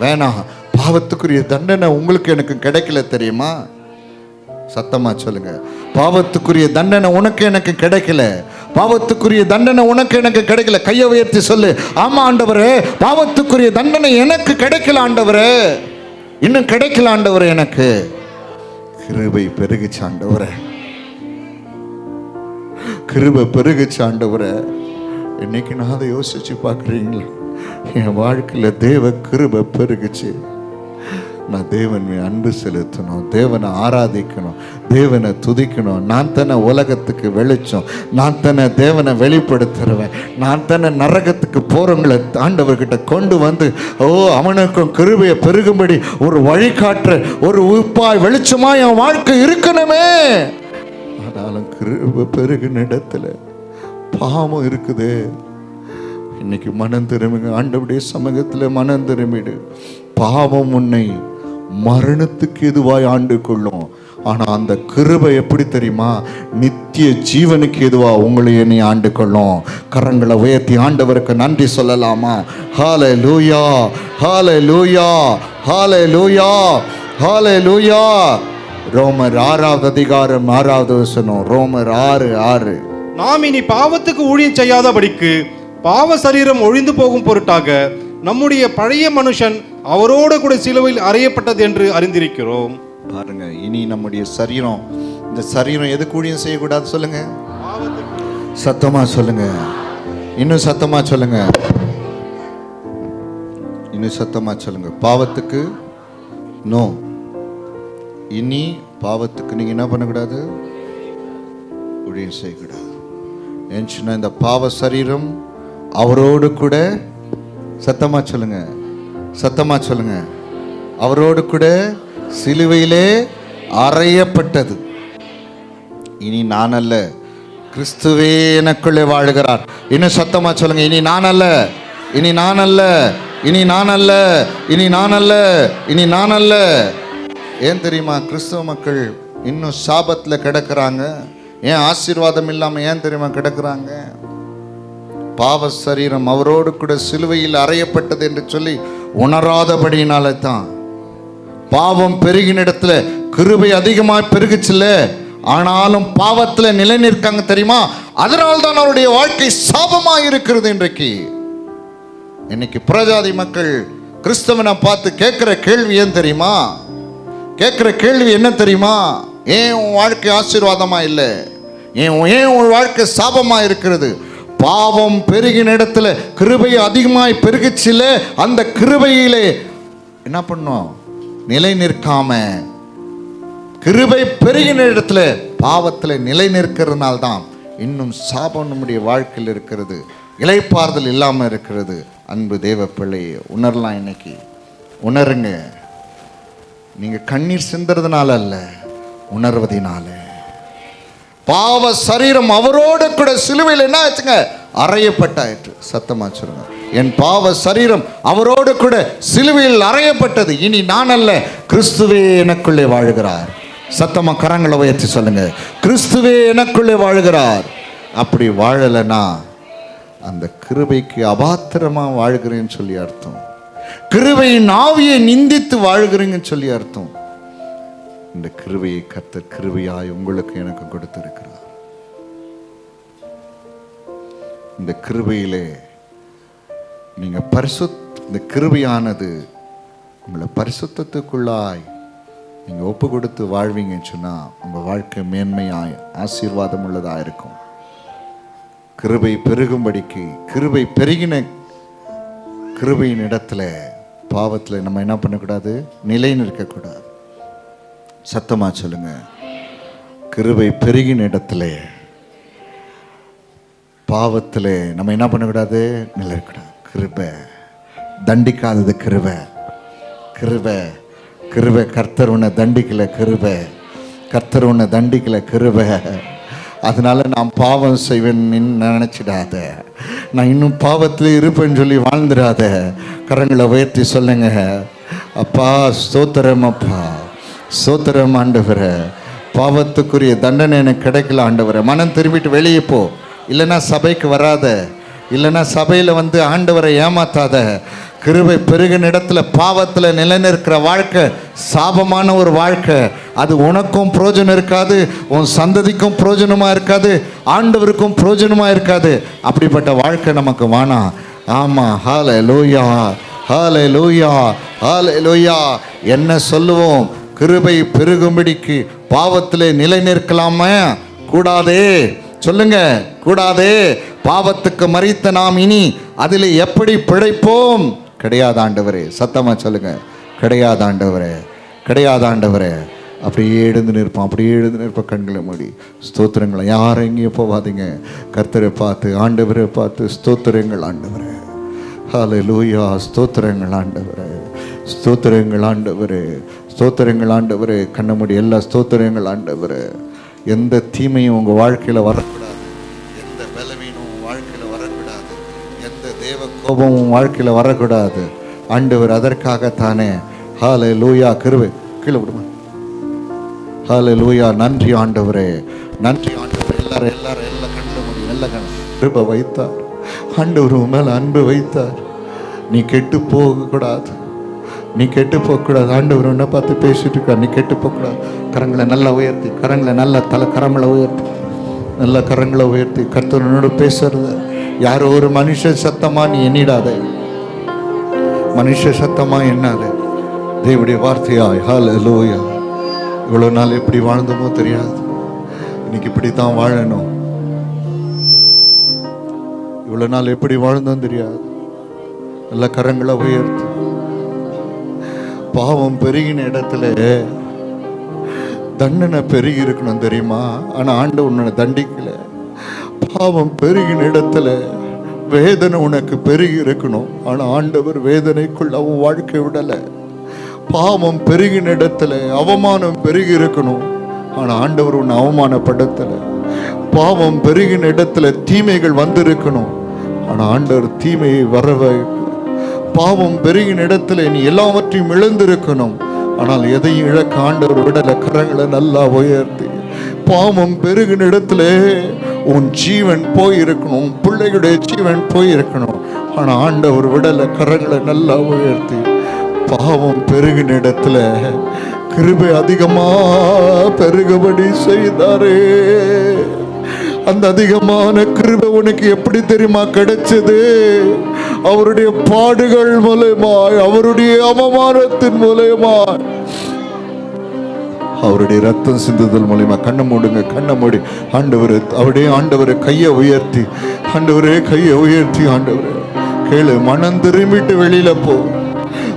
வேணாம். பாவத்துக்குரிய தண்டனை உங்களுக்கு எனக்கு கிடைக்கல தெரியுமா? சத்தமா சொல்லுங்க. பாவத்துக்குரிய தண்டனை உனக்கு எனக்கு கிடைக்கல. பாவத்துக்குரிய தண்டனை உனக்கு எனக்கு கிடைக்கல. கையை உயர்த்தி சொல்லு, ஆமா ஆண்டவரே, பாவத்துக்குரிய தண்டனை எனக்கு கிடைக்கல ஆண்டவரே, இன்னும் கிடைக்கல ஆண்டவரே. எனக்கு கிருபை பெருகிச்சு ஆண்டவரே, கிருபை பெருகிச்சு ஆண்டவரே. இன்னைக்கு நான் அதை யோசிச்சு பார்க்குறீங்களா? என் வாழ்க்கையில் தேவ கிருபை பெருகிச்சு. நான் தேவன் அன்பு செலுத்தணும், தேவனை ஆராதிக்கணும், தேவனை துதிக்கணும். நான் தானே உலகத்துக்கு வெளிச்சம், நான் தானே தேவனை வெளிப்படுத்துறவன், நான் தானே நரகத்துக்கு போறவங்களை ஆண்டவர்கிட்ட கொண்டு வந்து அவனுக்கும் கிருபையை பெருகும்படி ஒரு வழிகாட்டுற ஒரு உப்பாய் வெளிச்சமா என் வாழ்க்கை இருக்கணுமே. ஆனாலும் கிருபை பெருகின இடத்துல பாவம் இருக்குது. இன்னைக்கு மனம் திரும்புங்க, ஆண்டவருடைய சமூகத்தில் மனம் திரும்பிடு. பாவம் உன்னை மரணத்துக்கு எதுவாய் ஆண்டு கொள்ளும். ஆனா அந்த கிருபை எப்படி தெரியுமா? நித்திய ஜீவனுக்கு எதுவா உங்களை என்னை ஆண்டு கொள்ளும். கரங்களை உயர்த்தி ஆண்டவருக்கு நன்றி சொல்லலாமா? ஹல்லேலூயா, ஹல்லேலூயா, ஹல்லேலூயா, ஹல்லேலூயா. ரோமர் 6வது அதிகாரம் 6வது வசனம். ரோமர் 6:6. நாம் இனி பாவத்துக்கு ஊழியம் செய்யாதபடிக்கு பாவ சரீரம் ஒழிந்து போகும் பொருட்டாக நம்முடைய பழைய மனுஷன் அவரோடு கூட சிலுவையில் அறையப்பட்டது என்று அறிந்திருக்கிறோம். பாருங்க, இனி நம்முடைய சரீரம், இந்த சரீரம் எது ஊழியம் செய்யக்கூடாது? சொல்லுங்க, சத்தமா சொல்லுங்க, இன்னும் சத்தமா சொல்லுங்க, இன்னும் சத்தமா சொல்லுங்க. பாவத்துக்கு நோ. இனி பாவத்துக்கு நீங்க என்ன பண்ணக்கூடாது? ஊழியம் செய்யக்கூடாது. ஏன்னா இந்த பாவ சரீரம் அவரோடு கூட, சத்தமா சொல்லுங்க, சத்தமா சொல்லுங்க, அவரோடு கூட சிலுவையிலே அறையப்பட்டது. இனி நான் அல்ல, கிறிஸ்துவே எனக்குள்ளே வாழுகிறார். இன்னும் சத்தமா சொல்லுங்க, இனி நான் அல்ல, இனி நான் அல்ல, இனி நான் அல்ல, இனி நான் அல்ல, இனி நான் அல்ல. ஏன் தெரியுமா? கிறிஸ்தவ மக்கள் இன்னும் சாபத்தில் கிடக்கிறாங்க. ஏன் ஆசீர்வாதம் இல்லாமல் ஏன் தெரியுமா கிடக்கிறாங்க? பாவ சரீரம் அவரோடு கூட சிலுவையில் அறையப்பட்டது என்று சொல்லி உணராதபடியினால தான். பாவம் பெருகின இடத்துல கிருபை அதிகமாக பெருகுச்சுல்ல, ஆனாலும் பாவத்துல நிலை நிற்காங்க தெரியுமா? அதனால் தான் அவருடைய வாழ்க்கை சாபமாக இருக்கிறது. இன்னைக்கு புறஜாதி மக்கள் கிறிஸ்தவனை பார்த்து கேட்கிற கேள்வி ஏன் தெரியுமா? கேட்கிற கேள்வி என்ன தெரியுமா? ஏன் உன் வாழ்க்கை ஆசீர்வாதமா இல்லை? ஏன் உன் வாழ்க்கை சாபமா இருக்கிறது? பாவம் பெருகின இடத்துல கிருபை அதிகமாய் பெருகுச்சில, அந்த கிருபையிலே என்ன பண்ணோம்? நிலை நிற்காம, கிருபை பெருகின இடத்துல பாவத்துல நிலை நிற்கிறதுனால தான் இன்னும் சாபம் நம்முடைய வாழ்க்கையில் இருக்கிறது, இளைப்பாறுதல் இல்லாம இருக்கிறது. அன்பு தேவ பிள்ளையை உணரலாம். இன்னைக்கு உணருங்க. நீங்க கண்ணீர் சிந்துறதுனால அல்ல, உணர்வதினால. பாவ சரீரம் அவரோடு கூட சிலுவையில் என்ன ஆச்சுங்க? அறையப்பட்டாயிற்று. சத்தமா சொல்லுங்க, என் பாவ சரீரம் அவரோடு கூட சிலுவையில் அறையப்பட்டது. இனி நான் அல்ல, கிறிஸ்துவே எனக்குள்ளே வாழுகிறார். சத்தமா கரங்களை உயர்த்தி சொல்லுங்க, கிறிஸ்துவே எனக்குள்ளே வாழுகிறார். அப்படி வாழலைன்னா அந்த கிருபைக்கு அபாத்திரமா வாழ்கிறேன்னு சொல்லி அர்த்தம். கிருபையின் ஆவியை நிந்தித்து வாழ்கிறீங்கன்னு சொல்லி அர்த்தம். இந்த கிருபையை கர்த்தர் கிருபையாய் உங்களுக்கு எனக்கு கொடுத்திருக்கிறார். இந்த கிருபையிலே நீங்க இந்த கிருபையானது உங்களை பரிசுத்தத்துக்குள்ளாய் நீங்க ஒப்பு கொடுத்து வாழ்வீங்கன்னு சொன்னா உங்க வாழ்க்கை மேன்மையாய் ஆசீர்வாதம் உள்ளதா இருக்கும். கிருபை பெருகும்படிக்கு, கிருபை பெருகின கிருபையின் இடத்துல பாவத்தில் நம்ம என்ன பண்ணக்கூடாது? நிலை நிற்கக்கூடாது. சத்தமா சொல்லுங்க, கிருபை பெருகின இடத்துல பாவத்தில் நம்ம என்ன பண்ணக்கூடாது? நிலை இருக்கக்கூடாது. கிருபை தண்டிக்காதது கிருபை. கிருபை கிருபை கர்த்தர் உன்னை தண்டிக்கல. கிருபை கர்த்தர் உன்னை தண்டிக்கல. கிருபை. அதனால நான் பாவம் செய்வேன் நினைச்சிடாத, நான் இன்னும் பாவத்தில் இருப்பேன்னு சொல்லி வாழ்ந்துடாத. கரங்களை உயர்த்தி சொல்லுங்க, அப்பா ஸ்தோத்திரம், அப்பா ஸ்தோத்திரம் ஆண்டவரே. பாவத்துக்குரிய தண்டனை எனக்கு கிடைக்கல ஆண்டவரே. மனம் திரும்பிட்டு வெளியே போ, இல்லைன்னா சபைக்கு வராத, இல்லைன்னா சபையில் வந்து ஆண்டவரை ஏமாத்தாத. கிருபை பெருகின இடத்துல பாவத்தில் நிலைநிற்கிற வாழ்க்கை சாபமான ஒரு வாழ்க்கை. அது உனக்கும் பிரயோஜனம் இருக்காது, உன் சந்ததிக்கும் பிரயோஜனமாக இருக்காது, ஆண்டவருக்கும் பிரயோஜனமாக இருக்காது. அப்படிப்பட்ட வாழ்க்கை நமக்கு வேணாம். ஆமாம், ஹல்லேலூயா, ஹல்லேலூயா, ஹல்லேலூயா. என்ன சொல்லுவோம்? கிருபை பெருகும்படிக்கு பாவத்திலே நிலை நிற்கலாமா? கூடாதே. சொல்லுங்க, கூடாதே. பாவத்துக்கு மரித்த நாம் இனி அதில் எப்படி பிழைப்போம்? கிடையாது ஆண்டவரே. சத்தமா சொல்லுங்க, கிடையாது ஆண்டவரே, கிடையாது ஆண்டவரே. அப்படியே எழுந்து நிற்போம், அப்படியே எழுந்து நிற்போம். கண்களை மூடி ஸ்தோத்திரங்களை. யாரும் எங்கேயும் போகாதீங்க. கர்த்தரை பார்த்து, ஆண்டவரை பார்த்து ஸ்தோத்திரங்கள் ஆண்டவரே. ஹல்லேலூயா. ஸ்தோத்திரங்கள் ஆண்டவரே, ஸ்தோத்திரங்கள் ஆண்டவரே, ஸ்தோத்திரங்கள் ஆண்டவரே. கண்ண மூடி எல்லா ஸ்தோத்திரங்கள் ஆண்டவரே. எந்த தீமையும் உங்கள் வாழ்க்கையில் வரக்கூடாது, எந்த பலவீனமும் உங்கள் வாழ்க்கையில் வரக்கூடாது, எந்த தேவ கோபமும் வாழ்க்கையில் வரக்கூடாது. ஆண்டவர் அதற்காகத்தானே. ஹல்லேலூயா. கிருபை கீழே விடுமா. ஹல்லேலூயா. நன்றி ஆண்டவரே, நன்றி ஆண்டவரே. எல்லாரும் எல்லாரும் எல்லாம் கண்ட முடியும், எல்லாம் கிருபை வைத்தார் ஆண்டவர், மேலே அன்பு வைத்தார். நீ கெட்டு போகக்கூடாது, நீ கெட்டு போகக்கூடாது. ஆண்டவர் உன்னை பார்த்து பேசிட்டு இருக்கார், நீ கெட்டு போகக்கூடாது. கரங்களை நல்லா உயர்த்தி, கரங்களை நல்லா கரங்களை உயர்த்தி, நல்ல கரங்களை உயர்த்தி கர்த்தரோடு பேசுறது. யாரோ ஒரு மனுஷ சத்தமா நீ எண்ணிடாத, மனுஷ சத்தமா எண்ணாத, தேவனுடைய வார்த்தையாய். ஹல்லேலூயா. இவ்வளோ நாள் எப்படி வாழ்ந்தோமோ தெரியாது, இன்னைக்கு இப்படி தான் வாழணும். இவ்வளோ நாள் எப்படி வாழ்ந்தோம் தெரியாது. நல்ல கரங்களை உயர்த்தி. பாவம் பெருகின இடத்துல தண்டனை பெருகி இருக்கணும் தெரியுமா? ஆனா ஆண்டவர் உன்னை தண்டிக்கல. பாவம் பெருகின இடத்துல வேதனை உனக்கு பெருகி இருக்கணும், ஆனா ஆண்டவர் வேதனைக்குள்ள அவன் வாழ்க்கை விடல. பாவம் பெருகின இடத்துல அவமானம் பெருகி இருக்கணும், ஆனா ஆண்டவர் உன்னை அவமானப்படுத்தல. பாவம் பெருகின இடத்துல தீமைகள் வந்திருக்கணும், ஆனா ஆண்டவர் தீமையை வரவே. பாவம் பெருகின இடத்துல நீ எல்லாவற்றையும் இழந்திருக்கணும், ஆனால் எதையும் இழக்க ஆண்டவர் விடல. கரங்களை நல்லா உயர்த்தி. பாவம் பெருகின இடத்துல உன் ஜீவன் போயிருக்கணும், உன் பிள்ளைகளுடைய ஜீவன் போயிருக்கணும். ஆனா ஆண்டவர் விடலை. கரங்களை நல்லா உயர்த்தி, பாவம் பெருகின இடத்துல கிருபை அதிகமா பெருகுபடி செய்தாரே. அந்த அதிகமான கிருபை உனக்கு எப்படி தெரியுமா கிடைச்சது? அவருடைய பாடுகள் மூலமாய், அவருடைய அவமானத்தின் மூலமாய், அவருடைய ரத்தம் சிந்துதல் மூலமா. கண்ணை மூடுங்க, கண்ணை மூடி ஆண்டவர் அவருடைய ஆண்டவரை கையை உயர்த்தி, ஆண்டவரே கையை உயர்த்தி, ஆண்டவரே கேளு. மனம் திரும்பிட்டு வெளியில போ,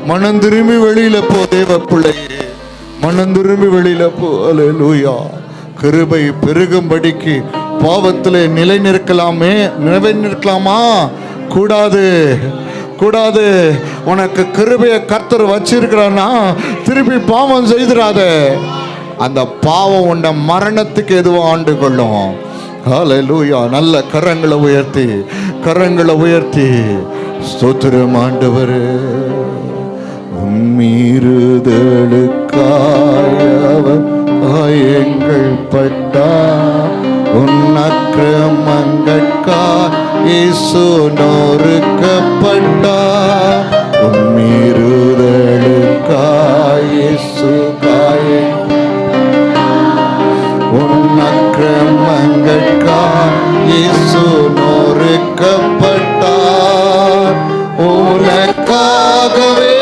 மனம் திரும்பி வெளியில போ தேவ பிள்ளையே, மனம் திரும்பி வெளியில போ. அல்லேலூயா. கிருபை பெருகும்படிக்கு பாவத்திலே நிலை நிற்கலாமே, நிலை நிற்கலாமா? கூடாது, கூடாது. உனக்கு கிருபையை கர்த்தர் வச்சிருக்கிறான்னா திருப்பி பாவம் செய்திராத. அந்த பாவம் உண்ட மரணத்துக்கு எதுவும் ஆண்டு கொள்ளும். ஹல்லேலூயா. நல்ல கரங்களை உயர்த்தி, கரங்களை உயர்த்தி ஸ்தோத்திரம் ஆண்டவரே. உன்மீறுதலுக்காயவர் காயங்கள் பட்டார், உன் அக்கிரமங்கட்காய் இயேசு நொறுக்கப்பட்டார். உன்மீறுதலுக்காய் இயேசு உன் அக்கிரமங்கட்காய் இயேசு நொறுக்கப்பட்டார். உனக்காகவே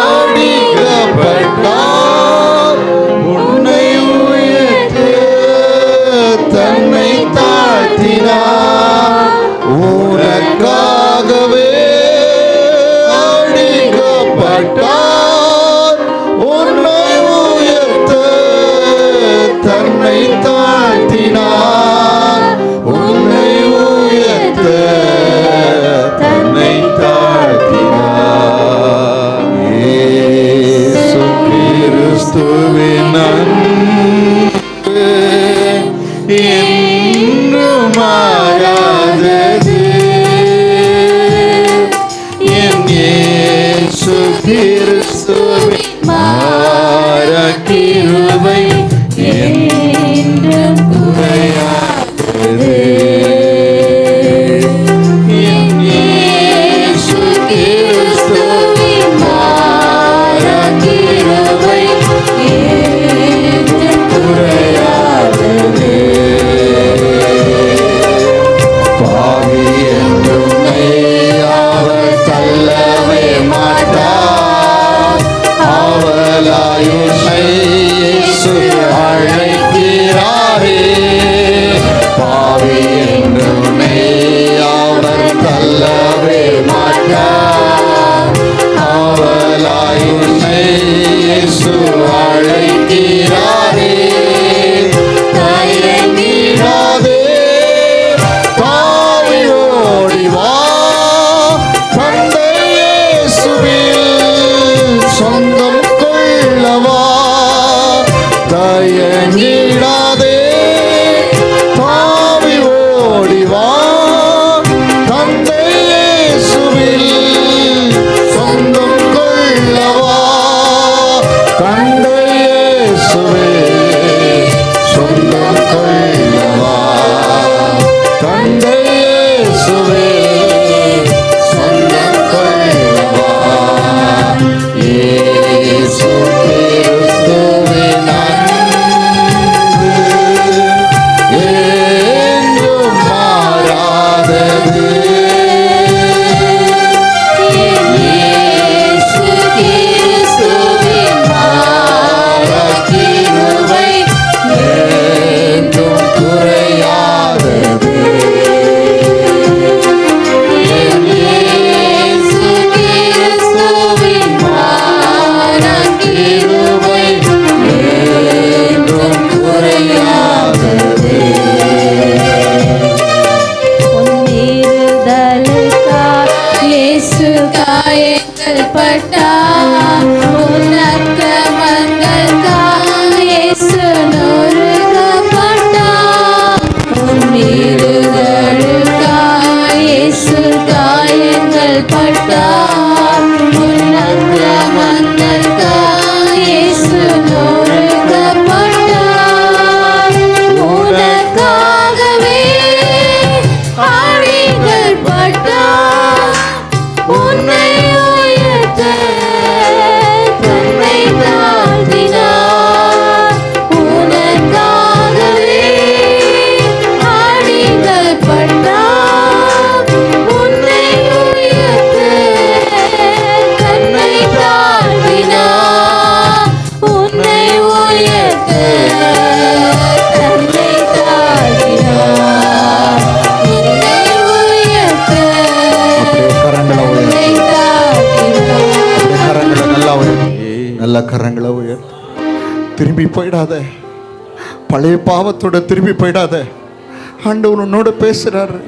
அடிக்கப்பட்டார். உன்னை உயர்த்த தன்னை தாழ்த்தினார். உனக்காகவே அடிக்கப்பட்டார். உன்னை உயர்த்த தன்னை தாழ்த்தினார். உன்னை உயர்த்த தன்னை தாழ்த்தினார். இயேசு கிறிஸ்துவின் அன்பு என்றும் மாறாதது. என் இயேசு கிறிஸ்துவின் மாறா கிருபை என்றும் குறையாதது. என் இயேசு கிறிஸ்துவின் மாறா கிருபை என்றும் குறையாதது. போயிடாத, பழைய பாவத்தோட திரும்பி போயிடாத. ஆண்டவர் உன்னோட பேசுறாரு.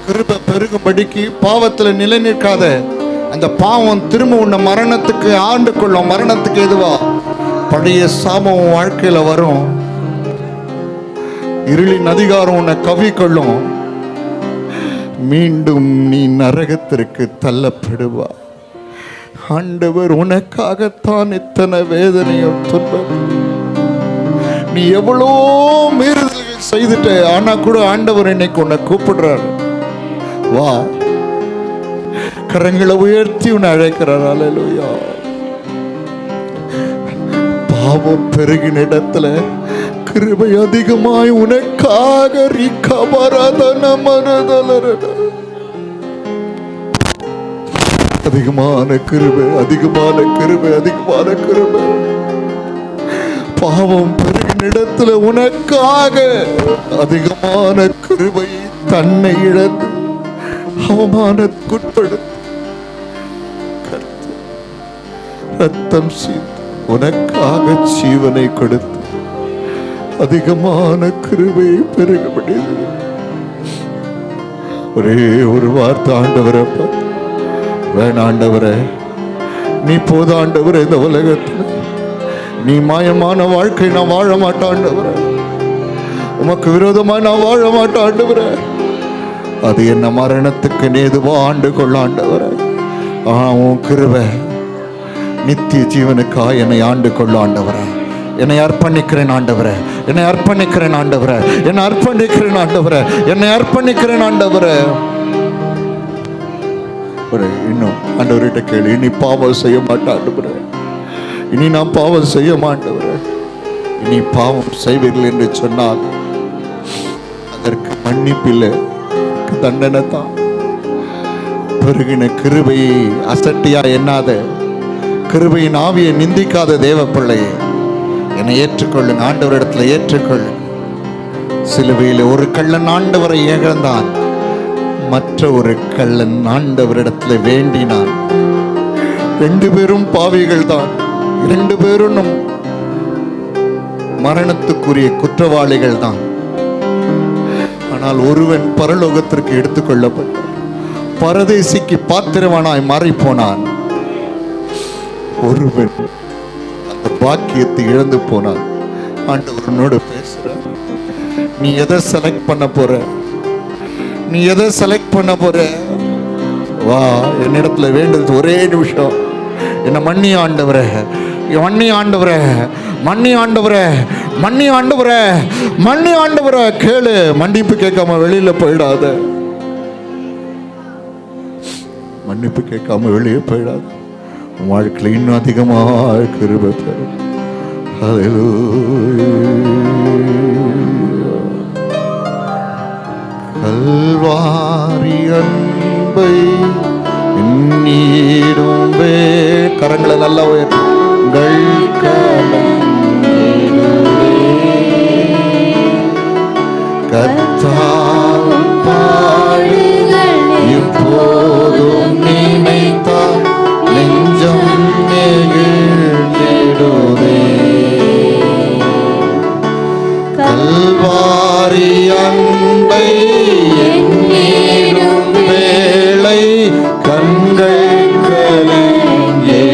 கிருபை பெருகும்படிக்கு பாவத்துல நிலை நிற்காத. அந்த பாவம் திரும்ப உன்னை மரணத்துக்கு ஆண்டு கொள்ளும். மரணத்துக்கு எதுவா பழைய சாபம் உன் வாழ்க்கையில வரும். இருளின் அதிகாரம் உன்னை கவிக்கொள்ளும். மீண்டும் நீ நரகத்திற்கு தள்ளப்படுவா. ஆண்டவர் உனக்காகத்தான் இத்தனை வேதனையும் துன்பம். நீ எவ்வளோ மீறுதல்கள் செய்துட்ட, ஆனா கூட ஆண்டவர் இன்னைக்கு உன்னை கூப்பிடுறார். வா, கரங்களை உயர்த்தி உன்னை அழைக்கிறார். அல்லேலூயா. பாவம் பெருகின இடத்துல கிருபை அதிகமாய் உனக்காக அதிகமான கிருபை, அதிகமான கிருபை, அதிகமான கிருபை. பாவம் பெருகின இடத்துல உனக்காக அதிகமான கிருபை தன்னை இழந்து அவமானத்துட்படுத்தி ரத்தம் சீர்த்து உனக்காக ஜீவனை கொடுத்து அதிகமான கிருபை பெருகப்படுகிறது. ஒரே ஒரு வார்த்தை ஆண்டவரை பார்த்து, வேணாண்டவரே, நீ போத ஆண்டவரே, இந்த உலகத்தில் நீ மாயமான வாழ்க்கை நான் வாழ மாட்டேன் ஆண்டவரே, உமக்கு விரோதமாக நான் வாழ மாட்டேன் ஆண்டவரே. அது என்ன மரணத்துக்கு நேதுவா ஆண்டு கொள்ள ஆண்டவரே. உன் கிருபை நித்திய ஜீவனுக்கா என்னை ஆண்டு கொள்ள ஆண்டவரே. என்னை அர்ப்பணிக்கிறேன் ஆண்டவரே, என்னை அர்ப்பணிக்கிறேன் ஆண்டவரே, என்னை அர்ப்பணிக்கிறேன் ஆண்டவரே, என்னை அர்ப்பணிக்கிறேன் ஆண்டவரே. இன்னும் ஆண்டவர்கிட்ட கேளு, இனி பாவம் செய்ய மாட்டேன் ஆண்டவரே, இனி நான் பாவம் செய்ய மாட்டவரே. இனி பாவம் செய்வீர்கள் என்று சொன்னால் அதற்கு மன்னிப்பில்லை, தண்டனை தான். பெருகின கிருபையை அசட்டியா எண்ணாத, கிருபையின் ஆவியை நிந்திக்காத தேவ பிள்ளையை என்னை ஏற்றுக்கொள்ளுங்க. ஆண்டவரிடத்துல ஏற்றுக்கொள்ளுங்க. சிலுவையில் ஒரு கள்ளன் ஆண்டவரை இழந்தான், மற்ற ஒரு கள்ளன் ஆண்டவரிடத்துல வேண்டினான். 2 பேரும் பாவிகள் தான், 2 பேரும் மரணத்துக்குரிய குற்றவாளிகள் தான். ஆனால் ஒருவன் பரலோகத்திற்கு எடுத்துக்கொள்ளப்பட்டான், பரதேசிக்கு பாத்திரவானாய் மாறி போனான். ஒருவன் அந்த பாக்கியத்தை இழந்து போனான். ஆண்டவரனோடு பேசுறார், நீ எதை செலக்ட் பண்ண போற? நீ எதை செலக்ட் பண்ண போற? வா, என்னிடத்துல வேண்டது ஒரே நிமிஷம், என்ன மன்னி ஆண்டவரே, மன்னி ஆண்டவரே, மன்னி ஆண்டவரே, மன்னி ஆண்டவரே, மன்னி ஆண்டவரே. கேளு, மன்னிப்பு கேட்காம வெளியில போயிடாத, மன்னிப்பு கேட்காம வெளியே போயிடாத. உன் வாழ்க்கையில் இன்னும் அதிகமாக கிருபை பெறும். கல்வாரி அன்பை எண்ணிடும் கரங்களை நல்லா உயர்த்துங்கள். கர்த்தாவின் பாடுகள் எப்போதும் நினைத்தால் நெஞ்சம் நெகிழ்ந்திடுதே. கல்வாரி அன்பை எண்ணிடும் வேளை கண்கள் கலங்கிடுதே.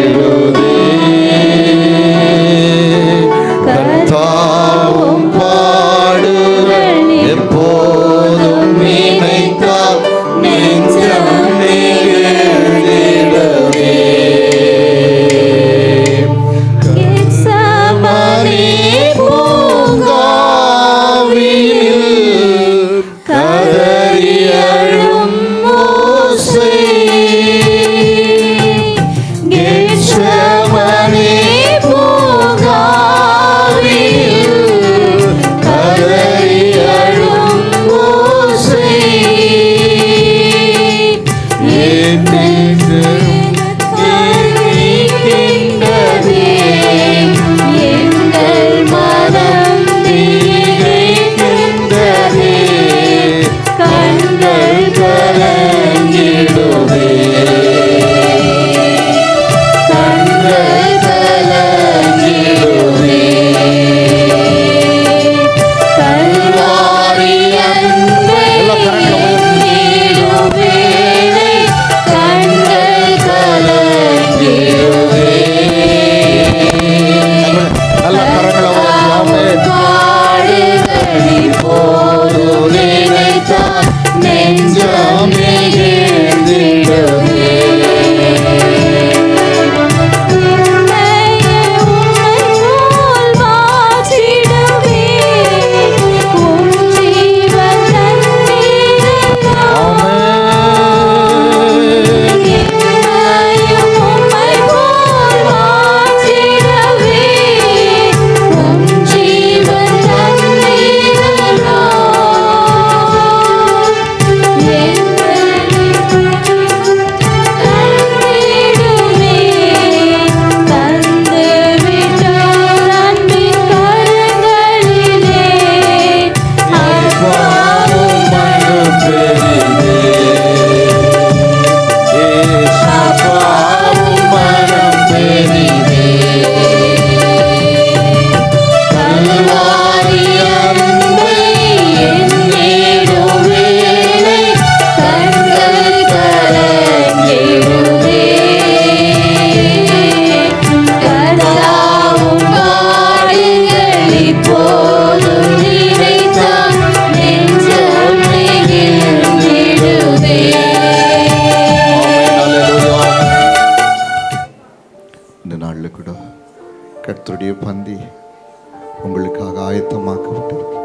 கர்த்தாவும் பாடுகள் எப்போதும் நினைத்தால் நெஞ்சம் நெகிழ்ந்திடுதே. பூங்காவினில் கர்த்தருடைய பந்தி உங்களுக்காக ஆயத்தமாக்கப்பட்டிருக்கிறது.